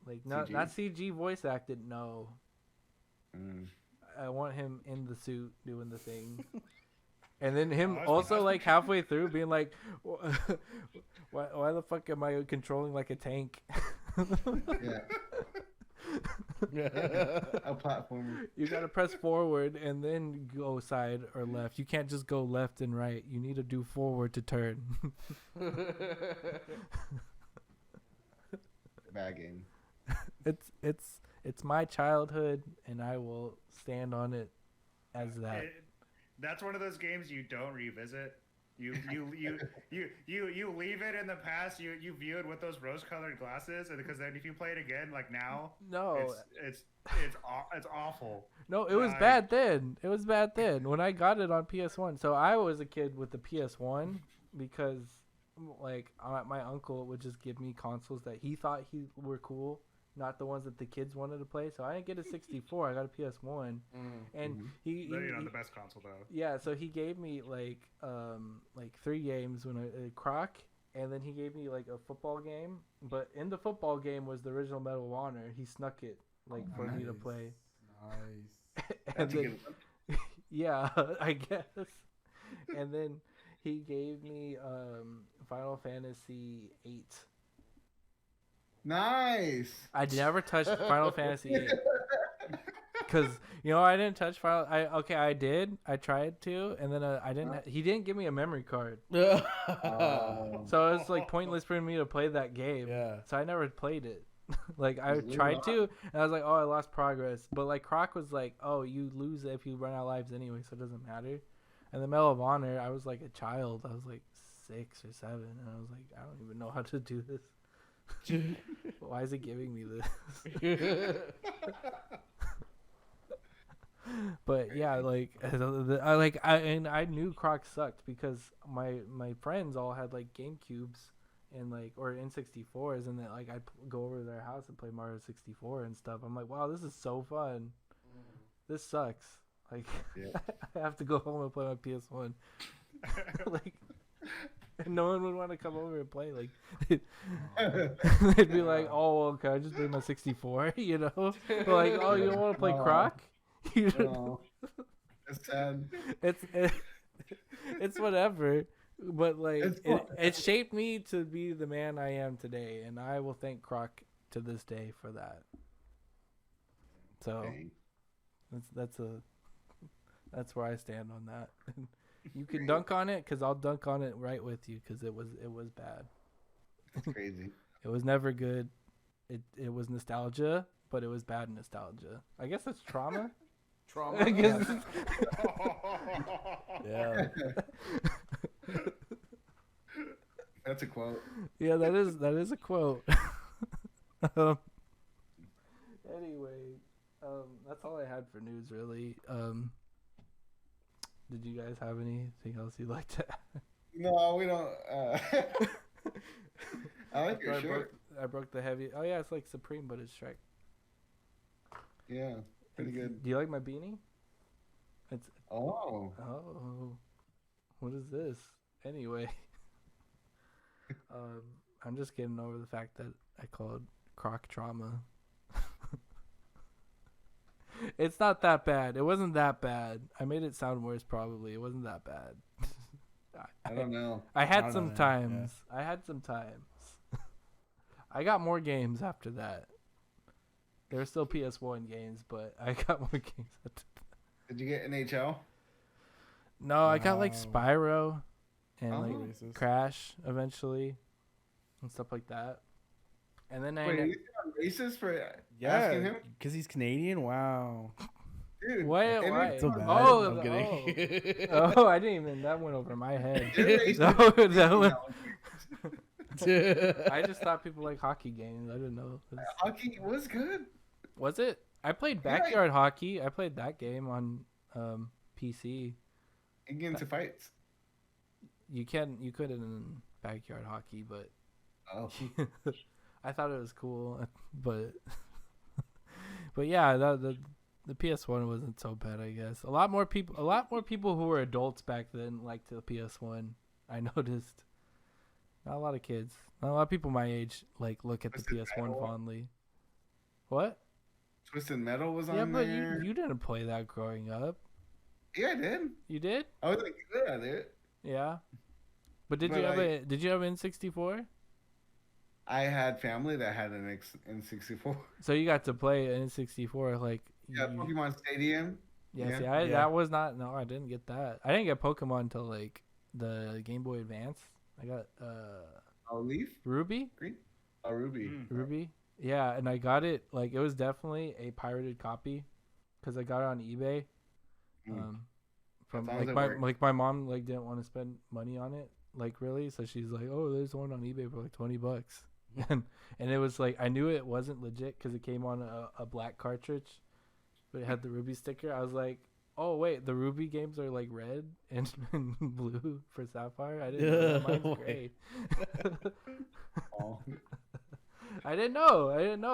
like not CG voice acted. No, I want him in the suit doing the thing, and then him also like halfway through being like, why the fuck am I controlling like a tank? Yeah. A platformer. You gotta press forward and then go side or left. You can't just go left and right. You need to do forward to turn. Bad game. It's my childhood, and I will stand on it as that. That's one of those games you don't revisit. You leave it in the past. You view it with those rose-colored glasses, and because then if you play it again, like now, No, it's awful. No, it was bad then. It was bad then when I got it on PS1. So I was a kid with the PS1 because, like, my uncle would just give me consoles that he thought were cool, not the ones that the kids wanted to play. So I didn't get a 64. I got a PS1, and he the best console though. Yeah, so he gave me like 3 games when Croc, and then he gave me like a football game. But in the football game was the original Medal of Honor. He snuck it for me to play. Nice. And then, yeah, I guess. And then he gave me Final Fantasy 8. Nice. I never touched Final Fantasy 8 because I didn't touch Final. I did. I tried to, and then I didn't. He didn't give me a memory card, so it's like pointless for me to play that game. Yeah. So I never played it. Like I tried to, and I was like, oh, I lost progress. But like Croc was like, oh, you lose if you run out of lives anyway, so it doesn't matter. And the Medal of Honor, I was like a child. I was like 6 or 7, and I was like, I don't even know how to do this. Why is it giving me this? But yeah, like I knew Croc sucked because my friends all had like GameCubes and like or N64s, and then like I'd go over to their house and play Mario 64 and stuff. I'm like, wow, this is so fun. This sucks. Like I have to go home and play my PS1. Like no one would want to come over and play. Like they'd be like, oh, well, can I just bring my 64? But like, oh, you don't want to play Croc? That's sad. It's whatever, but like it shaped me to be the man I am today, and I will thank Croc to this day for that. So that's where I stand on that. You can dunk on it because I'll dunk on it right with you because it was bad. It's crazy. It was never good. It was nostalgia, but it was bad nostalgia. I guess that's trauma. Trauma. I guess. Yeah. That's a quote. Yeah, that is a quote. Anyway, that's all I had for news, really. Did you guys have anything else you'd like to add? No, we don't. I like your I shirt. broke the heavy. Oh yeah, it's like Supreme, but it's Shrek. Yeah. Pretty good. Do you like my beanie? It's Oh. What is this? Anyway, I'm just getting over the fact that I called croc trauma. It's not that bad. It wasn't that bad. I made it sound worse. Probably it wasn't that bad. I don't know. I had don't some know, times. I had some times. I got more games after that. There were still PS1 games, but I got more games after that. Did you get NHL? No, I got like Wow. Spyro and Oh. like Racist. Crash eventually and stuff like that. And then Wait, are you racist for asking Yeah, him? because he's Canadian. Wow. Dude, Why? NHL So bad. Oh, I'm kidding. Oh, I didn't even. That went over my head. You're racist. That went- No. I just thought people like hockey games. I didn't know. Hockey was good. Was it? I played Yeah. backyard hockey. I played that game on PC. You get into fights. You couldn't in backyard hockey, but Oh. I thought it was cool. But yeah, the PS1 wasn't so bad, I guess. A lot more people who were adults back then liked the PS1. I noticed. Not a lot of kids. Not a lot of people my age like look at the Twisted PS1 Metal? fondly. What? Twisted Metal was on Yeah, but there. you didn't play that growing up. Yeah, I did. You did? I was like good at it. Yeah. But did But you have N64? I had family that had an N64. So you got to play N64 like Yeah, Pokemon Stadium. Yeah, Yeah. see, Yeah. that was not. No, I didn't get that. I didn't get Pokemon until like the Game Boy Advance. I got Leaf? Ruby. Green? Oh, Ruby. Ruby. Yeah, and I got it like it was definitely a pirated copy because I got it on eBay. Mm. From That sounds like like my mom like didn't want to spend money on it like really, so she's like, oh, there's one on eBay for like $20, and it was like I knew it wasn't legit because it came on a black cartridge, but it had the Ruby sticker. I was like, oh wait, the Ruby games are like red and blue for Sapphire. I didn't know that. Mine's gray. Oh. I didn't know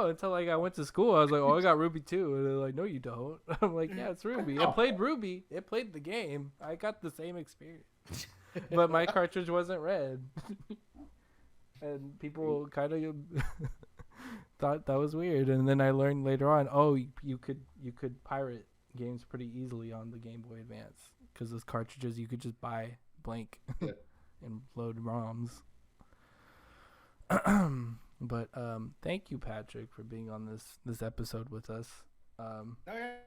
until like I went to school. I was like, oh, I got Ruby too, and they're like, no, you don't. I'm like, yeah, it's Ruby. It played Ruby. It played the game. I got the same experience, but my cartridge wasn't red, and people kind of thought that was weird. And then I learned later on, oh, you could pirate games pretty easily on the Game Boy Advance because those cartridges you could just buy blank and load ROMs. But thank you, Patrick, for being on this episode with us. Okay.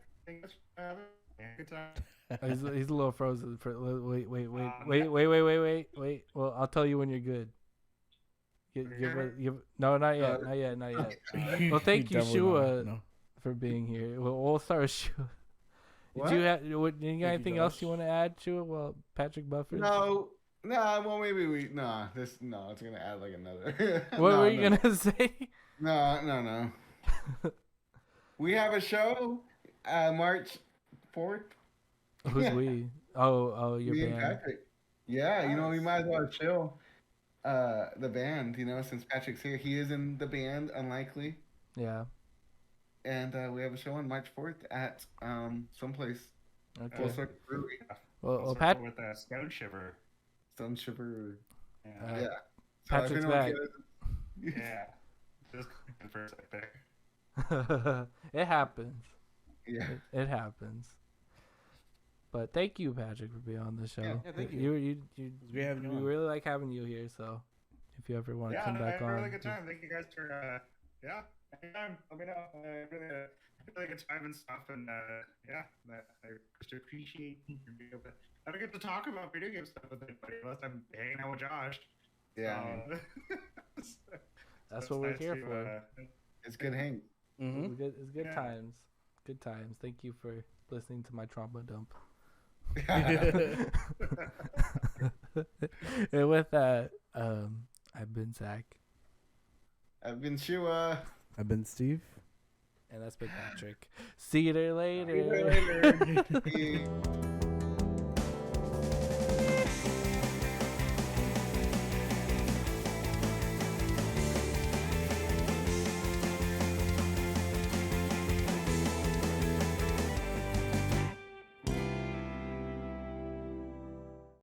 Good time. He's a little frozen. Wait. Well, I'll tell you when you're good. No, not yet. Well, thank you, Shua, for being here. We'll start with Shua. What? Did you got anything Josh. else you want to add, Shua? Well, Patrick Buffett. No. Well, maybe it's gonna add like another. What were you gonna say? No. We have a show, March 4th. Who's we? Oh, your Me and band. Patrick. Yeah, we might as well chill. The band, since Patrick's here, he is in the band, unlikely. Yeah. And we have a show on March 4th at someplace. Okay. Also, Well, Pat with Stone Shiver. Stone Shiver. Yeah. Yeah. So Patrick's if anyone back. Yeah. Just for a sec there. It happens. Yeah. It happens. But thank you, Patrick, for being on the show. Yeah, thank you. You We have you we on. really like having you here. So if you ever want to come I back had a on, really good time. Thank you guys for anytime. Let me know. Really good time and stuff, and I just appreciate I don't get to talk about video game stuff with anybody unless I'm hanging out with Josh. Yeah. That's what we're here for. It's good hang. Mm-hmm. It's good Yeah. times. Good times. Thank you for listening to my trauma dump. And with that, I've been Zach. I've been Shua. I've been Steve. And that's been Patrick. See you there later. See you later.